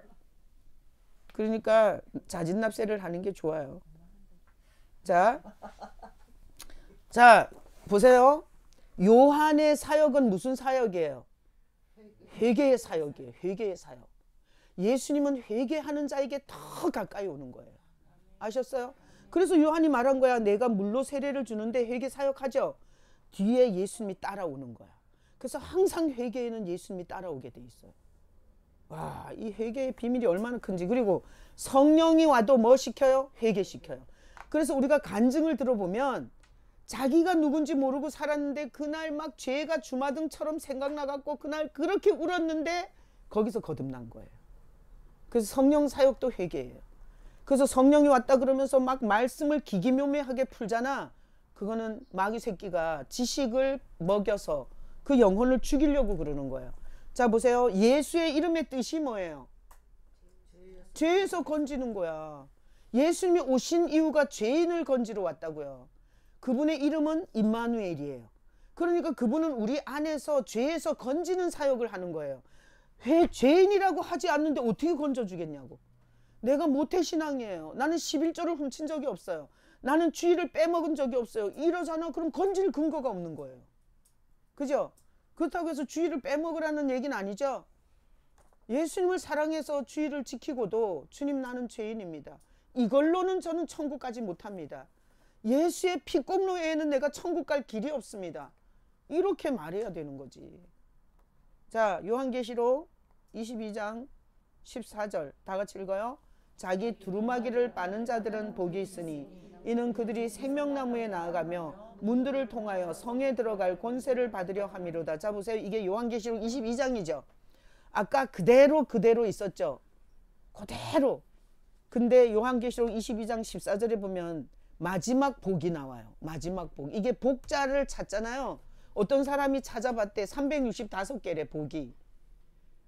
그러니까 자진납세를 하는 게 좋아요. 자, 보세요. 요한의 사역은 무슨 사역이에요? 회개의 사역이에요. 회개의 사역. 예수님은 회개하는 자에게 더 가까이 오는 거예요. 아셨어요? 그래서 요한이 말한 거야. 내가 물로 세례를 주는데 회개 사역하죠. 뒤에 예수님이 따라오는 거야. 그래서 항상 회개에는 예수님이 따라오게 돼 있어요. 와, 이 회개의 비밀이 얼마나 큰지. 그리고 성령이 와도 뭐 시켜요? 회개시켜요. 그래서 우리가 간증을 들어보면 자기가 누군지 모르고 살았는데 그날 막 죄가 주마등처럼 생각나갖고 그날 그렇게 울었는데 거기서 거듭난 거예요. 그래서 성령 사역도 회개예요. 그래서 성령이 왔다 그러면서 막 말씀을 기기묘묘하게 풀잖아. 그거는 마귀 새끼가 지식을 먹여서 그 영혼을 죽이려고 그러는 거예요. 자, 보세요. 예수의 이름의 뜻이 뭐예요? 죄에서 건지는 거야. 예수님이 오신 이유가 죄인을 건지러 왔다고요. 그분의 이름은 임마누엘이에요. 그러니까 그분은 우리 안에서 죄에서 건지는 사역을 하는 거예요. 죄인이라고 하지 않는데 어떻게 건져주겠냐고. 내가 모태신앙이에요. 나는 11조를 훔친 적이 없어요. 나는 주일을 빼먹은 적이 없어요. 이러잖아. 그럼 건질 근거가 없는 거예요. 그죠? 그렇다고 해서 주일을 빼먹으라는 얘기는 아니죠. 예수님을 사랑해서 주일을 지키고도 주님 나는 죄인입니다. 이걸로는 저는 천국 가지 못합니다. 예수의 피공로 외에는 내가 천국 갈 길이 없습니다. 이렇게 말해야 되는 거지. 자, 요한계시록 22장 14절 다 같이 읽어요. 자기 두루마기를 빠는 자들은 복이 있으니 이는 그들이 생명나무에 나아가며 문들을 통하여 성에 들어갈 권세를 받으려 함이로다. 자, 보세요. 이게 요한계시록 22장이죠. 아까 그대로 있었죠. 그대로. 근데 요한계시록 22장 14절에 보면 마지막 복이 나와요. 마지막 복. 이게 복자를 찾잖아요. 어떤 사람이 찾아봤대. 365개래 복이.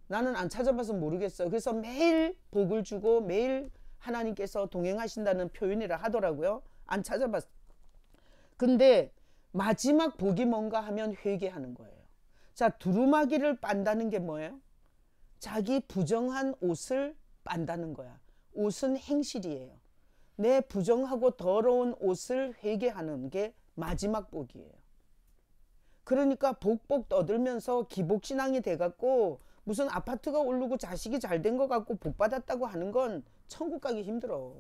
나는 안 찾아봐서 모르겠어요. 그래서 매일 복을 주고 매일 하나님께서 동행하신다는 표현이라 하더라고요. 안 찾아봤어. 근데 마지막 복이 뭔가 하면 회개하는 거예요. 자, 두루마기를 빤다는 게 뭐예요? 자기 부정한 옷을 빤다는 거야. 옷은 행실이에요. 내 부정하고 더러운 옷을 회개하는 게 마지막 복이에요. 그러니까 복복 떠들면서 기복신앙이 돼갖고 무슨 아파트가 오르고 자식이 잘 된 것 같고 복 받았다고 하는 건 천국 가기 힘들어.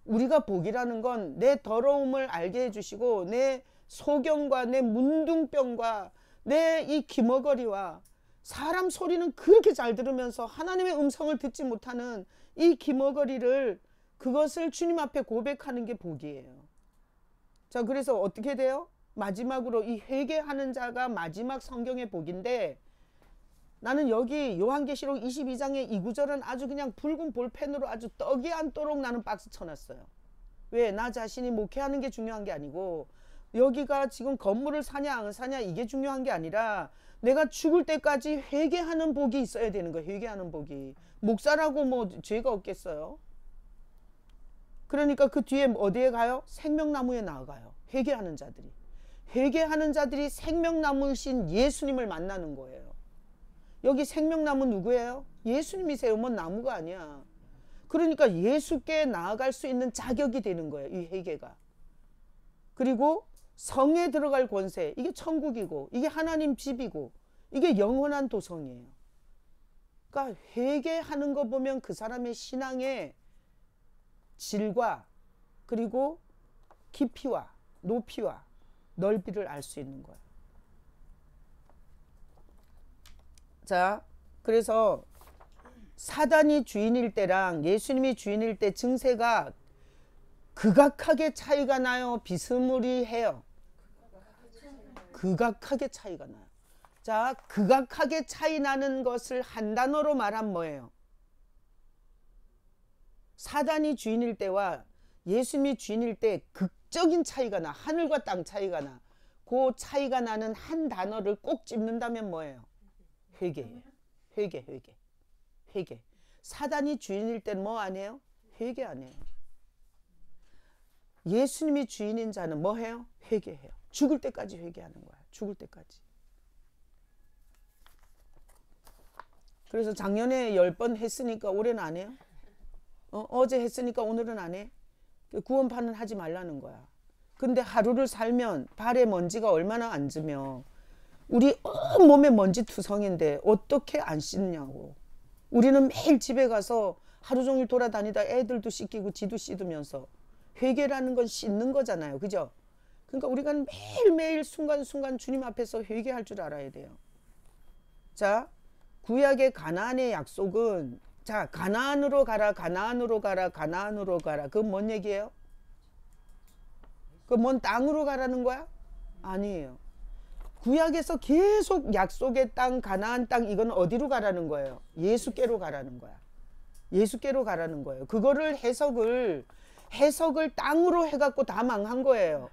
우리가 복이라는 건 내 더러움을 알게 해주시고 내 소경과 내 문둥병과 내 이 기머거리와 사람 소리는 그렇게 잘 들으면서 하나님의 음성을 듣지 못하는 이 기머거리를 그것을 주님 앞에 고백하는 게 복이에요. 자, 그래서 어떻게 돼요? 마지막으로 이 회개하는 자가 마지막 성경의 복인데 나는 여기 요한계시록 22장의 이 구절은 아주 그냥 붉은 볼펜으로 아주 떡이 않도록 나는 박스 쳐놨어요. 왜? 나 자신이 목회하는 게 중요한 게 아니고 여기가 지금 건물을 사냐 안 사냐 이게 중요한 게 아니라 내가 죽을 때까지 회개하는 복이 있어야 되는 거예요. 회개하는 복이. 목사라고 뭐 죄가 없겠어요? 그러니까 그 뒤에 어디에 가요? 생명나무에 나아가요. 회개하는 자들이. 회개하는 자들이 생명나무이신 예수님을 만나는 거예요. 여기 생명나무 누구예요? 예수님이세요. 뭐 나무가 아니야. 그러니까 예수께 나아갈 수 있는 자격이 되는 거예요. 이 회개가. 그리고 성에 들어갈 권세. 이게 천국이고 이게 하나님 집이고 이게 영원한 도성이에요. 그러니까 회개하는 거 보면 그 사람의 신앙의 질과 그리고 깊이와 높이와 넓이를 알 수 있는 거예요. 자, 그래서 사단이 주인일 때랑 예수님이 주인일 때 증세가 극악하게 차이가 나요? 비스무리해요? 극악하게 차이가 나요. 자, 극악하게 차이 나는 것을 한 단어로 말하면 뭐예요? 사단이 주인일 때와 예수님이 주인일 때 극적인 차이가 나. 하늘과 땅 차이가 나. 그 차이가 나는 한 단어를 꼭 찝는다면 뭐예요? 회개예요. 회개. 사단이 주인일 때는 뭐 안 해요? 회개 안 해요. 예수님이 주인인 자는 뭐 해요? 회개해요. 죽을 때까지 회개하는 거야. 죽을 때까지. 그래서 작년에 10번 했으니까 올해는 안 해요? 어제 했으니까 오늘은 안 해? 구원파는 하지 말라는 거야. 근데 하루를 살면 발에 먼지가 얼마나 앉으며 우리 온몸에 먼지 투성인데 어떻게 안 씻냐고. 우리는 매일 집에 가서 하루 종일 돌아다니다 애들도 씻기고 지도 씻으면서 회개라는 건 씻는 거잖아요. 그죠? 그러니까 우리가 매일매일 순간순간 주님 앞에서 회개할 줄 알아야 돼요. 자, 구약의 가나안의 약속은 자, 가나안으로 가라. 그건 뭔 얘기예요? 그 뭔 땅으로 가라는 거야? 아니에요. 구약에서 계속 약속의 땅, 가나안 땅, 이건 어디로 가라는 거예요? 예수께로 가라는 거야. 예수께로 가라는 거예요. 그거를 해석을 땅으로 해갖고 다 망한 거예요.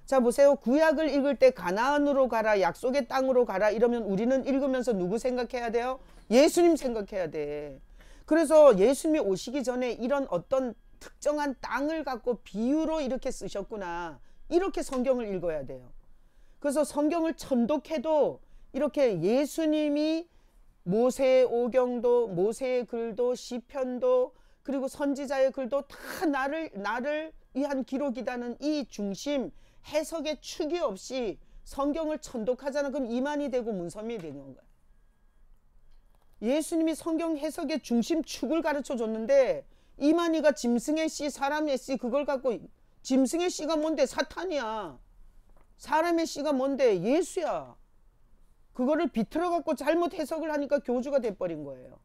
자, 보세요. 구약을 읽을 때 가나안으로 가라, 약속의 땅으로 가라 이러면 우리는 읽으면서 누구 생각해야 돼요? 예수님 생각해야 돼. 그래서 예수님이 오시기 전에 이런 어떤 특정한 땅을 갖고 비유로 이렇게 쓰셨구나. 이렇게 성경을 읽어야 돼요. 그래서 성경을 천독해도 이렇게 예수님이 모세의 오경도, 모세의 글도, 시편도, 그리고 선지자의 글도 다 나를 한 기록이다는 이 중심 해석의 축이 없이 성경을 천독하잖아. 그럼 이만이 되고 문선민이 되는 거야. 예수님이 성경 해석의 중심 축을 가르쳐 줬는데 이만희가 짐승의 씨, 사람의 씨 그걸 갖고, 짐승의 씨가 뭔데? 사탄이야. 사람의 씨가 뭔데? 예수야. 그거를 비틀어 갖고 잘못 해석을 하니까 교주가 돼버린 거예요.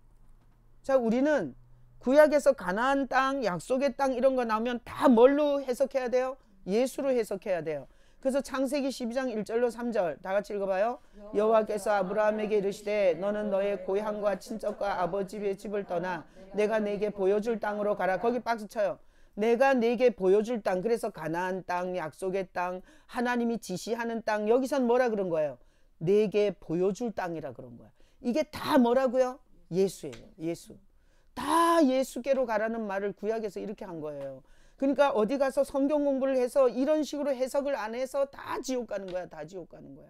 자, 우리는 구약에서 가나안 땅, 약속의 땅 이런 거 나오면 다 뭘로 해석해야 돼요? 예수로 해석해야 돼요. 그래서 창세기 12장 1절로 3절 다 같이 읽어봐요. 여호와께서 아브라함에게 이르시되 너는 너의 고향과 친척과 아버지의 집을 떠나 내가 내게 보여줄 땅으로 가라. 거기 박수 쳐요. 내가 내게 보여줄 땅. 그래서 가나안 땅, 약속의 땅, 하나님이 지시하는 땅. 여기선 뭐라 그런 거예요? 내게 보여줄 땅이라 그런 거야. 이게 다 뭐라고요? 예수예요. 예수. 다 예수께로 가라는 말을 구약에서 이렇게 한 거예요. 그러니까 어디 가서 성경 공부를 해서 이런 식으로 해석을 안 해서 다 지옥 가는 거야. 다 지옥 가는 거야.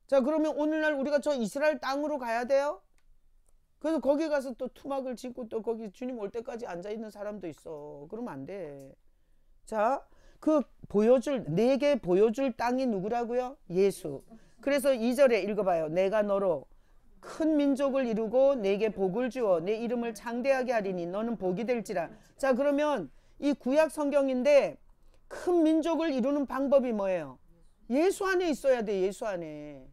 자, 그러면 오늘날 우리가 저 이스라엘 땅으로 가야 돼요? 그래서 거기 가서 또 투막을 짓고 또 거기 주님 올 때까지 앉아있는 사람도 있어. 그러면 안 돼. 자, 그 내게 보여줄 땅이 누구라고요? 예수. 그래서 2절에 읽어봐요. 내가 너로 큰 민족을 이루고 내게 복을 주어 내 이름을 창대하게 하리니 너는 복이 될지라. 자, 그러면 이 구약 성경인데 큰 민족을 이루는 방법이 뭐예요? 예수 안에 있어야 돼. 예수 안에.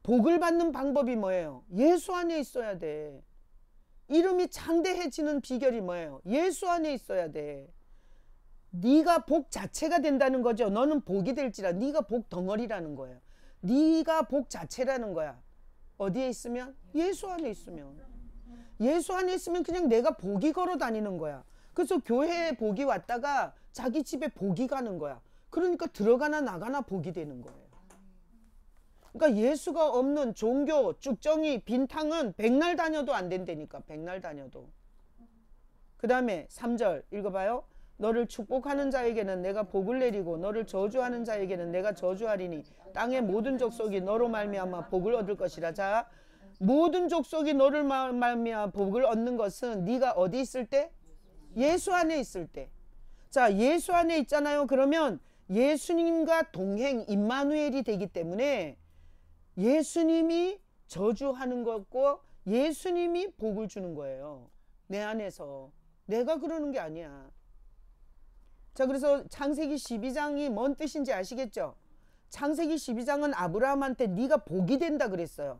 복을 받는 방법이 뭐예요? 예수 안에 있어야 돼. 이름이 창대해지는 비결이 뭐예요? 예수 안에 있어야 돼. 네가 복 자체가 된다는 거죠. 너는 복이 될지라. 네가 복 덩어리라는 거예요. 네가 복 자체라는 거야. 어디에 있으면? 예수 안에 있으면. 예수 안에 있으면 그냥 내가 복이 걸어 다니는 거야. 그래서 교회에 복이 왔다가 자기 집에 복이 가는 거야. 그러니까 들어가나 나가나 복이 되는 거예요. 그러니까 예수가 없는 종교, 쭉정이, 빈탕은 백날 다녀도 안 된다니까. 백날 다녀도. 그 다음에 3절 읽어봐요. 너를 축복하는 자에게는 내가 복을 내리고 너를 저주하는 자에게는 내가 저주하리니 땅의 모든 족속이 너로 말미암아 복을 얻을 것이라. 자, 모든 족속이 너를 말미암아 복을 얻는 것은 네가 어디 있을 때? 예수 안에 있을 때. 자, 예수 안에 있잖아요. 그러면 예수님과 동행 임마누엘이 되기 때문에 예수님이 저주하는 것과 예수님이 복을 주는 거예요. 내 안에서. 내가 그러는 게 아니야. 자, 그래서 창세기 12장이 뭔 뜻인지 아시겠죠? 창세기 12장은 아브라함한테 네가 복이 된다 그랬어요.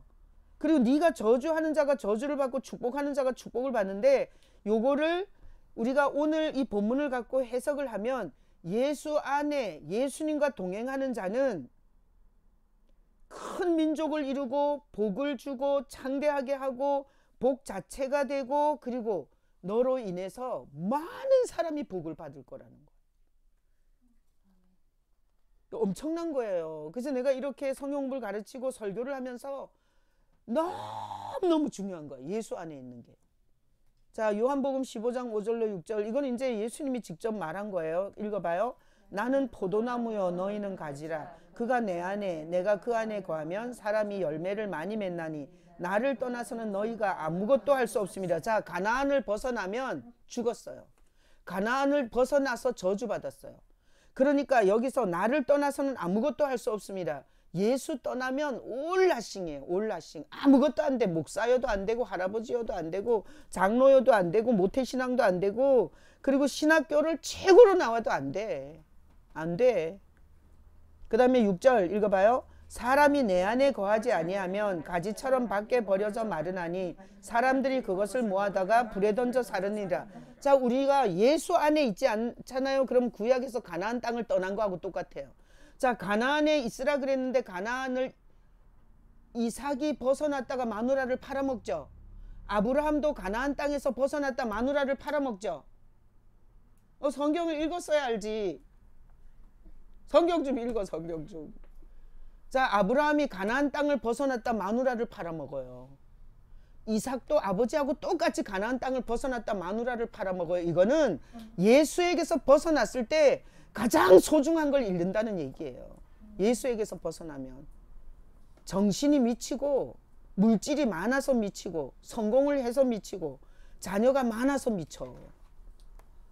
그리고 네가 저주하는 자가 저주를 받고 축복하는 자가 축복을 받는데, 요거를 우리가 오늘 이 본문을 갖고 해석을 하면 예수 안에 예수님과 동행하는 자는 큰 민족을 이루고 복을 주고 창대하게 하고 복 자체가 되고, 그리고 너로 인해서 많은 사람이 복을 받을 거라는 거예요. 엄청난 거예요. 그래서 내가 이렇게 성경 공부를 가르치고 설교를 하면서 너무너무 중요한 거예요. 예수 안에 있는 게. 자, 요한복음 15장 5절로 6절. 이건 이제 예수님이 직접 말한 거예요. 읽어봐요. 나는 포도나무요 너희는 가지라. 그가 내 안에 내가 그 안에 거하면 사람이 열매를 많이 맺나니 나를 떠나서는 너희가 아무것도 할 수 없습니다. 자, 가나안을 벗어나면 죽었어요. 가나안을 벗어나서 저주받았어요. 그러니까 여기서 나를 떠나서는 아무것도 할 수 없습니다. 예수 떠나면 올라싱이에요. 올라싱. 아무것도 안 돼. 목사여도 안 되고 할아버지여도 안 되고 장로여도 안 되고 모태신앙도 안 되고, 그리고 신학교를 최고로 나와도 안 돼. 안 돼. 그 다음에 6절 읽어봐요. 사람이 내 안에 거하지 아니하면 가지처럼 밖에 버려져 마르나니 사람들이 그것을 모아다가 불에 던져 사르니라. 자, 우리가 예수 안에 있지 않잖아요. 그럼 구약에서 가나안 땅을 떠난 거하고 똑같아요. 자, 가나안에 있으라 그랬는데 가나안을 이삭이 벗어났다가 마누라를 팔아먹죠. 아브라함도 가나안 땅에서 벗어났다 마누라를 팔아먹죠. 성경을 읽었어야 알지. 성경 좀 읽어. 성경 좀. 자, 아브라함이 가나안 땅을 벗어났다 마누라를 팔아먹어요. 이삭도 아버지하고 똑같이 가나안 땅을 벗어났다 마누라를 팔아먹어요. 이거는 예수에게서 벗어났을 때 가장 소중한 걸 잃는다는 얘기예요. 예수에게서 벗어나면 정신이 미치고 물질이 많아서 미치고 성공을 해서 미치고 자녀가 많아서 미쳐.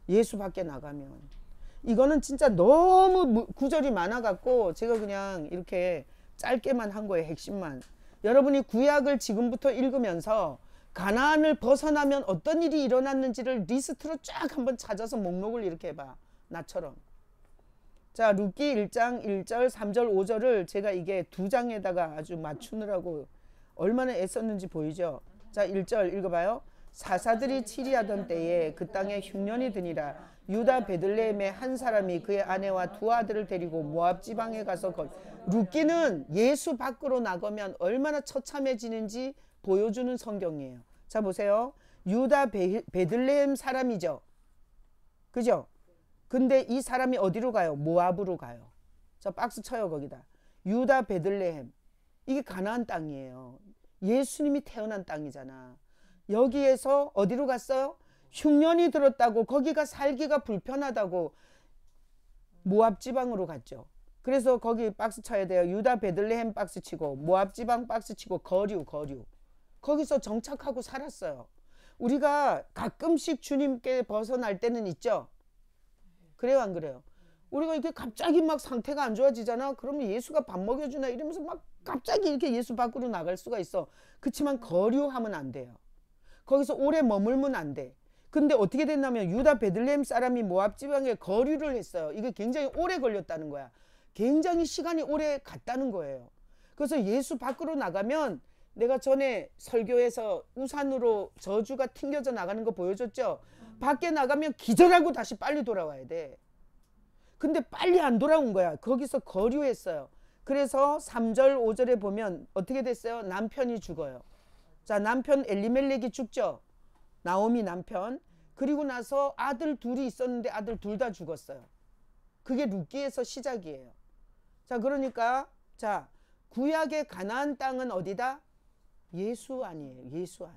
예수 밖에 나가면. 이거는 진짜 너무 구절이 많아갖고 제가 그냥 이렇게 짧게만 한 거예요. 핵심만. 여러분이 구약을 지금부터 읽으면서 가나안을 벗어나면 어떤 일이 일어났는지를 리스트로 쫙 한번 찾아서 목록을 이렇게 해봐. 나처럼. 자, 룻기 1장 1절 3절 5절을 제가 이게 2장에다가 아주 맞추느라고 얼마나 애썼는지 보이죠. 자, 1절 읽어봐요. 사사들이 치리하던 때에 그 땅에 흉년이 드니라. 유다 베들레헴의 한 사람이 그의 아내와 두 아들을 데리고 모압 지방에 가서 룻기는 예수 밖으로 나가면 얼마나 처참해지는지 보여주는 성경이에요. 자, 보세요. 유다 베들레헴 사람이죠. 그죠? 근데 이 사람이 어디로 가요? 모압으로 가요. 자, 박스 쳐요 거기다. 유다 베들레헴. 이게 가나안 땅이에요. 예수님이 태어난 땅이잖아. 여기에서 어디로 갔어요? 흉년이 들었다고, 거기가 살기가 불편하다고 모압 지방으로 갔죠. 그래서 거기 박스 쳐야 돼요. 유다 베들레헴 박스 치고, 모압 지방 박스 치고, 거류. 거기서 정착하고 살았어요. 우리가 가끔씩 주님께 벗어날 때는 있죠. 그래요, 안 그래요? 우리가 이렇게 갑자기 막 상태가 안 좋아지잖아. 그러면 예수가 밥 먹여주나 이러면서 막 갑자기 이렇게 예수 밖으로 나갈 수가 있어. 그렇지만 거류하면 안 돼요. 거기서 오래 머물면 안 돼. 근데 어떻게 됐냐면 유다 베들레헴 사람이 모압 지방에 거류를 했어요. 이게 굉장히 오래 걸렸다는 거야. 굉장히 시간이 오래 갔다는 거예요. 그래서 예수 밖으로 나가면, 내가 전에 설교에서 우산으로 저주가 튕겨져 나가는 거 보여줬죠. 밖에 나가면 기절하고 다시 빨리 돌아와야 돼. 근데 빨리 안 돌아온 거야. 거기서 거류했어요. 그래서 3절 5절에 보면 어떻게 됐어요? 남편이 죽어요. 자, 남편 엘리멜렉이 죽죠. 나오미 남편. 그리고 나서 아들 둘이 있었는데 아들 둘 다 죽었어요. 그게 룻기에서 시작이에요. 자, 그러니까 자, 구약의 가나안 땅은 어디다? 예수 안이에요. 예수 안.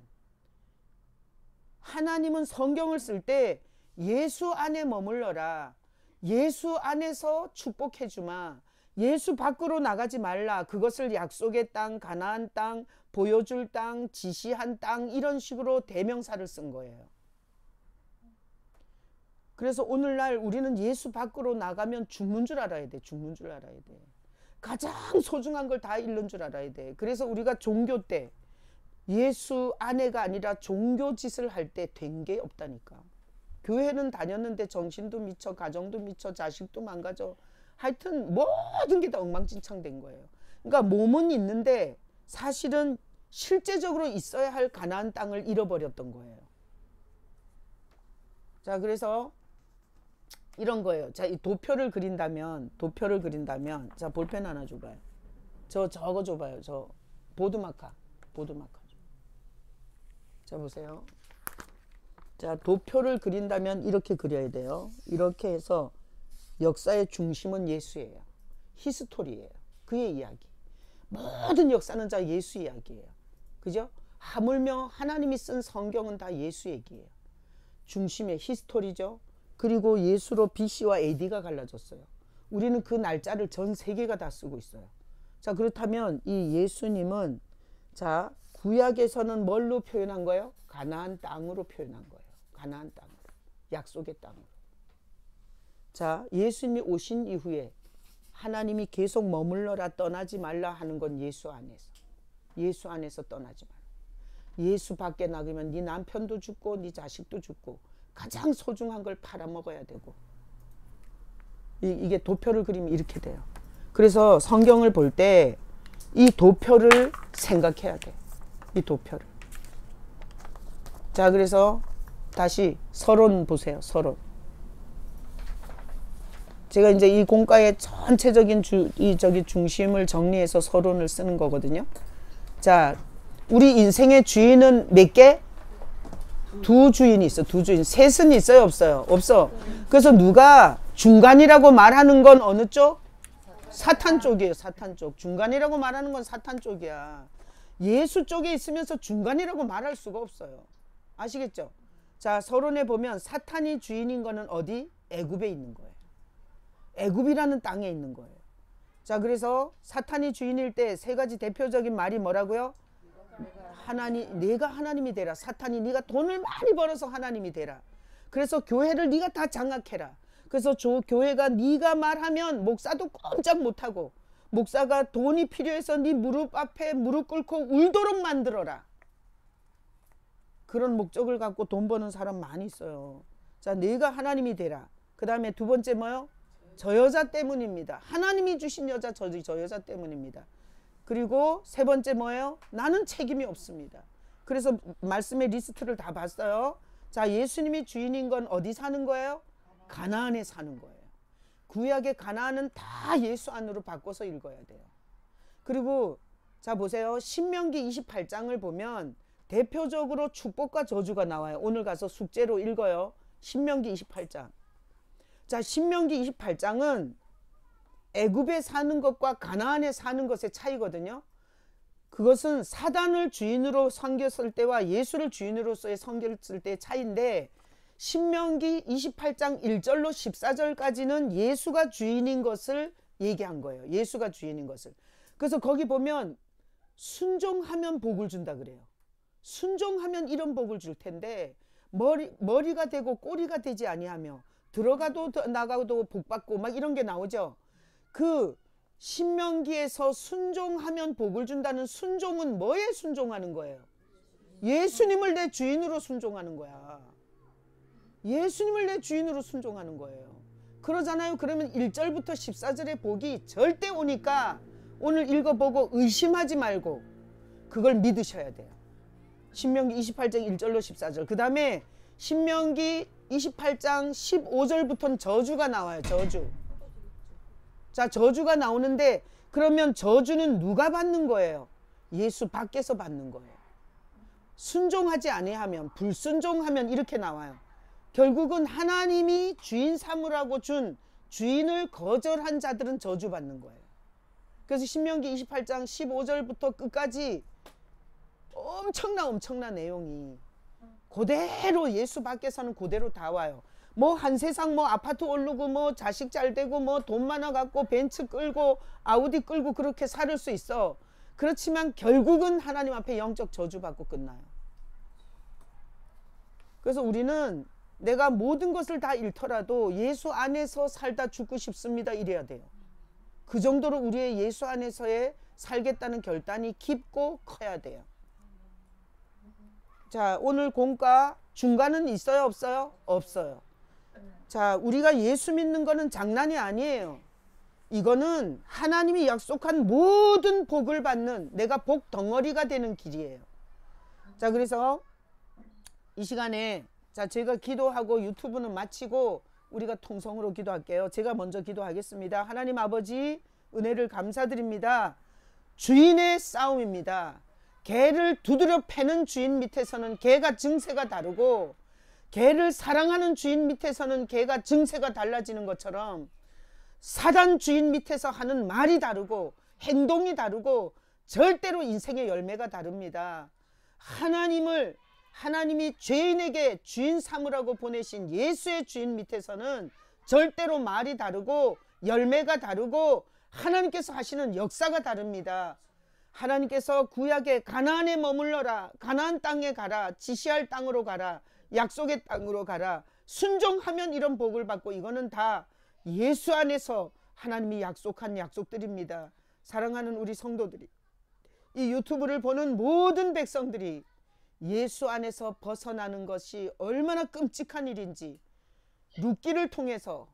하나님은 성경을 쓸 때 예수 안에 머물러라. 예수 안에서 축복해 주마. 예수 밖으로 나가지 말라. 그것을 약속의 땅, 가나안 땅, 보여줄 땅, 지시한 땅, 이런 식으로 대명사를 쓴 거예요. 그래서 오늘날 우리는 예수 밖으로 나가면 죽는 줄 알아야 돼. 죽는 줄 알아야 돼. 가장 소중한 걸 다 잃는 줄 알아야 돼. 그래서 우리가 종교 때 예수 안에가 아니라 종교 짓을 할 때 된 게 없다니까. 교회는 다녔는데 정신도 미쳐, 가정도 미쳐, 자식도 망가져. 하여튼 모든 게 다 엉망진창 된 거예요. 그러니까 몸은 있는데 사실은 실제적으로 있어야 할 가나안 땅을 잃어버렸던 거예요. 자, 그래서 이런 거예요. 자, 이 도표를 그린다면, 자, 볼펜 하나 줘봐요. 저거 줘봐요. 저 보드마카. 자, 보세요. 자, 도표를 그린다면 이렇게 그려야 돼요. 이렇게 해서 역사의 중심은 예수예요. 히스토리예요. 그의 이야기. 모든 역사는 다 예수 이야기예요. 그죠? 하물며 하나님이 쓴 성경은 다 예수 얘기예요. 중심의 히스토리죠. 그리고 예수로 BC와 AD가 갈라졌어요. 우리는 그 날짜를 전 세계가 다 쓰고 있어요. 자, 그렇다면 이 예수님은, 자, 구약에서는 뭘로 표현한 거예요? 가나안 땅으로 표현한 거예요. 가나안 땅으로. 약속의 땅으로. 자, 예수님이 오신 이후에 하나님이 계속 머물러라, 떠나지 말라 하는 건 예수 안에서. 예수 안에서 떠나지 말라. 예수 밖에 나가면 네 남편도 죽고 네 자식도 죽고 가장 소중한 걸 팔아먹어야 되고. 이게 도표를 그리면 이렇게 돼요. 그래서 성경을 볼 때 이 도표를 생각해야 돼. 이 도표를. 자, 그래서 다시 서론 보세요. 서론. 제가 이제 이 공과의 전체적인 중심을 정리해서 서론을 쓰는 거거든요. 자, 우리 인생의 주인은 몇 개? 두 주인이 있어. 두 주인. 셋은 있어요, 없어요? 없어. 그래서 누가 중간이라고 말하는 건 어느 쪽? 사탄 쪽이에요. 사탄 쪽. 중간이라고 말하는 건 사탄 쪽이야. 예수 쪽에 있으면서 중간이라고 말할 수가 없어요. 아시겠죠? 자, 서론에 보면 사탄이 주인인 거는 어디? 애굽에 있는 거예요. 애굽이라는 땅에 있는 거예요. 자, 그래서 사탄이 주인일 때 세 가지 대표적인 말이 뭐라고요? 내가 하나님이 되라. 사탄이 네가 돈을 많이 벌어서 하나님이 되라. 그래서 교회를 네가 다 장악해라. 그래서 교회가 네가 말하면 목사도 꼼짝 못하고, 목사가 돈이 필요해서 네 무릎 앞에 무릎 꿇고 울도록 만들어라. 그런 목적을 갖고 돈 버는 사람 많이 있어요. 자, 내가 하나님이 되라. 그 다음에 두 번째 뭐요? 저 여자 때문입니다. 하나님이 주신 여자, 저 여자 때문입니다. 그리고 세 번째 뭐예요? 나는 책임이 없습니다. 그래서 말씀의 리스트를 다 봤어요. 자, 예수님이 주인인 건 어디 사는 거예요? 가나안에 사는 거예요. 구약의 가나안은 다 예수 안으로 바꿔서 읽어야 돼요. 그리고 자 보세요. 신명기 28장을 보면 대표적으로 축복과 저주가 나와요. 오늘 가서 숙제로 읽어요. 신명기 28장. 자, 신명기 28장은 애굽에 사는 것과 가나안에 사는 것의 차이거든요. 그것은 사단을 주인으로 섬겼을 때와 예수를 주인으로서의 섬겼을 때의 차이인데, 신명기 28장 1절로 14절까지는 예수가 주인인 것을 얘기한 거예요. 예수가 주인인 것을. 그래서 거기 보면 순종하면 복을 준다 그래요. 순종하면 이런 복을 줄 텐데, 머리가 되고 꼬리가 되지 아니하며 들어가도 나가도 복받고 막 이런 게 나오죠. 그 신명기에서 순종하면 복을 준다는 순종은 뭐에 순종하는 거예요? 예수님을 내 주인으로 순종하는 거야. 예수님을 내 주인으로 순종하는 거예요. 그러잖아요. 그러면 1절부터 14절의 복이 절대 오니까 오늘 읽어보고 의심하지 말고 그걸 믿으셔야 돼요. 신명기 28장 1절로 14절. 그 다음에 신명기 28장 15절부터는 저주가 나와요. 저주. 자, 저주가 나오는데, 그러면 저주는 누가 받는 거예요? 예수 밖에서 받는 거예요. 순종하지 아니하면, 불순종하면 이렇게 나와요. 결국은 하나님이 주인 삼으라고 준 주인을 거절한 자들은 저주받는 거예요. 그래서 신명기 28장 15절부터 끝까지 엄청난 내용이 그대로 예수 밖에서는 그대로 다 와요. 뭐 한 세상 뭐 아파트 오르고 뭐 자식 잘 되고 뭐 돈 많아 갖고 벤츠 끌고 아우디 끌고 그렇게 살 수 있어. 그렇지만 결국은 하나님 앞에 영적 저주받고 끝나요. 그래서 우리는 내가 모든 것을 다 잃더라도 예수 안에서 살다 죽고 싶습니다 이래야 돼요. 그 정도로 우리의 예수 안에서의 살겠다는 결단이 깊고 커야 돼요. 자, 오늘 공과 중간은 있어요 없어요? 없어요. 자, 우리가 예수 믿는 거는 장난이 아니에요. 이거는 하나님이 약속한 모든 복을 받는, 내가 복 덩어리가 되는 길이에요. 자, 그래서 이 시간에 자, 제가 기도하고 유튜브는 마치고 우리가 통성으로 기도할게요. 제가 먼저 기도하겠습니다. 하나님 아버지, 은혜를 감사드립니다. 주인의 싸움입니다. 개를 두드려 패는 주인 밑에서는 개가 증세가 다르고, 개를 사랑하는 주인 밑에서는 개가 증세가 달라지는 것처럼 사단 주인 밑에서 하는 말이 다르고 행동이 다르고 절대로 인생의 열매가 다릅니다. 하나님이 죄인에게 주인 삼으라고 보내신 예수의 주인 밑에서는 절대로 말이 다르고 열매가 다르고 하나님께서 하시는 역사가 다릅니다. 하나님께서 구약에 가나안에 머물러라, 가나안 땅에 가라, 지시할 땅으로 가라, 약속의 땅으로 가라, 순종하면 이런 복을 받고, 이거는 다 예수 안에서 하나님이 약속한 약속들입니다. 사랑하는 우리 성도들이, 이 유튜브를 보는 모든 백성들이 예수 안에서 벗어나는 것이 얼마나 끔찍한 일인지, 룻기를 통해서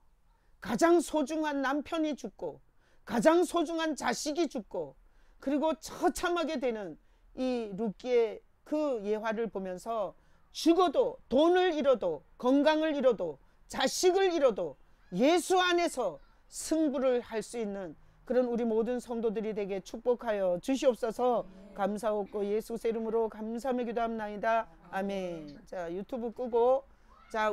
가장 소중한 남편이 죽고 가장 소중한 자식이 죽고 그리고 처참하게 되는 이 룻기의 그 예화를 보면서 죽어도, 돈을 잃어도, 건강을 잃어도, 자식을 잃어도 예수 안에서 승부를 할 수 있는 그런 우리 모든 성도들이 되게 축복하여 주시옵소서. 감사하고 예수 이름으로 감사하며 기도합나이다. 아멘. 자, 유튜브 끄고 자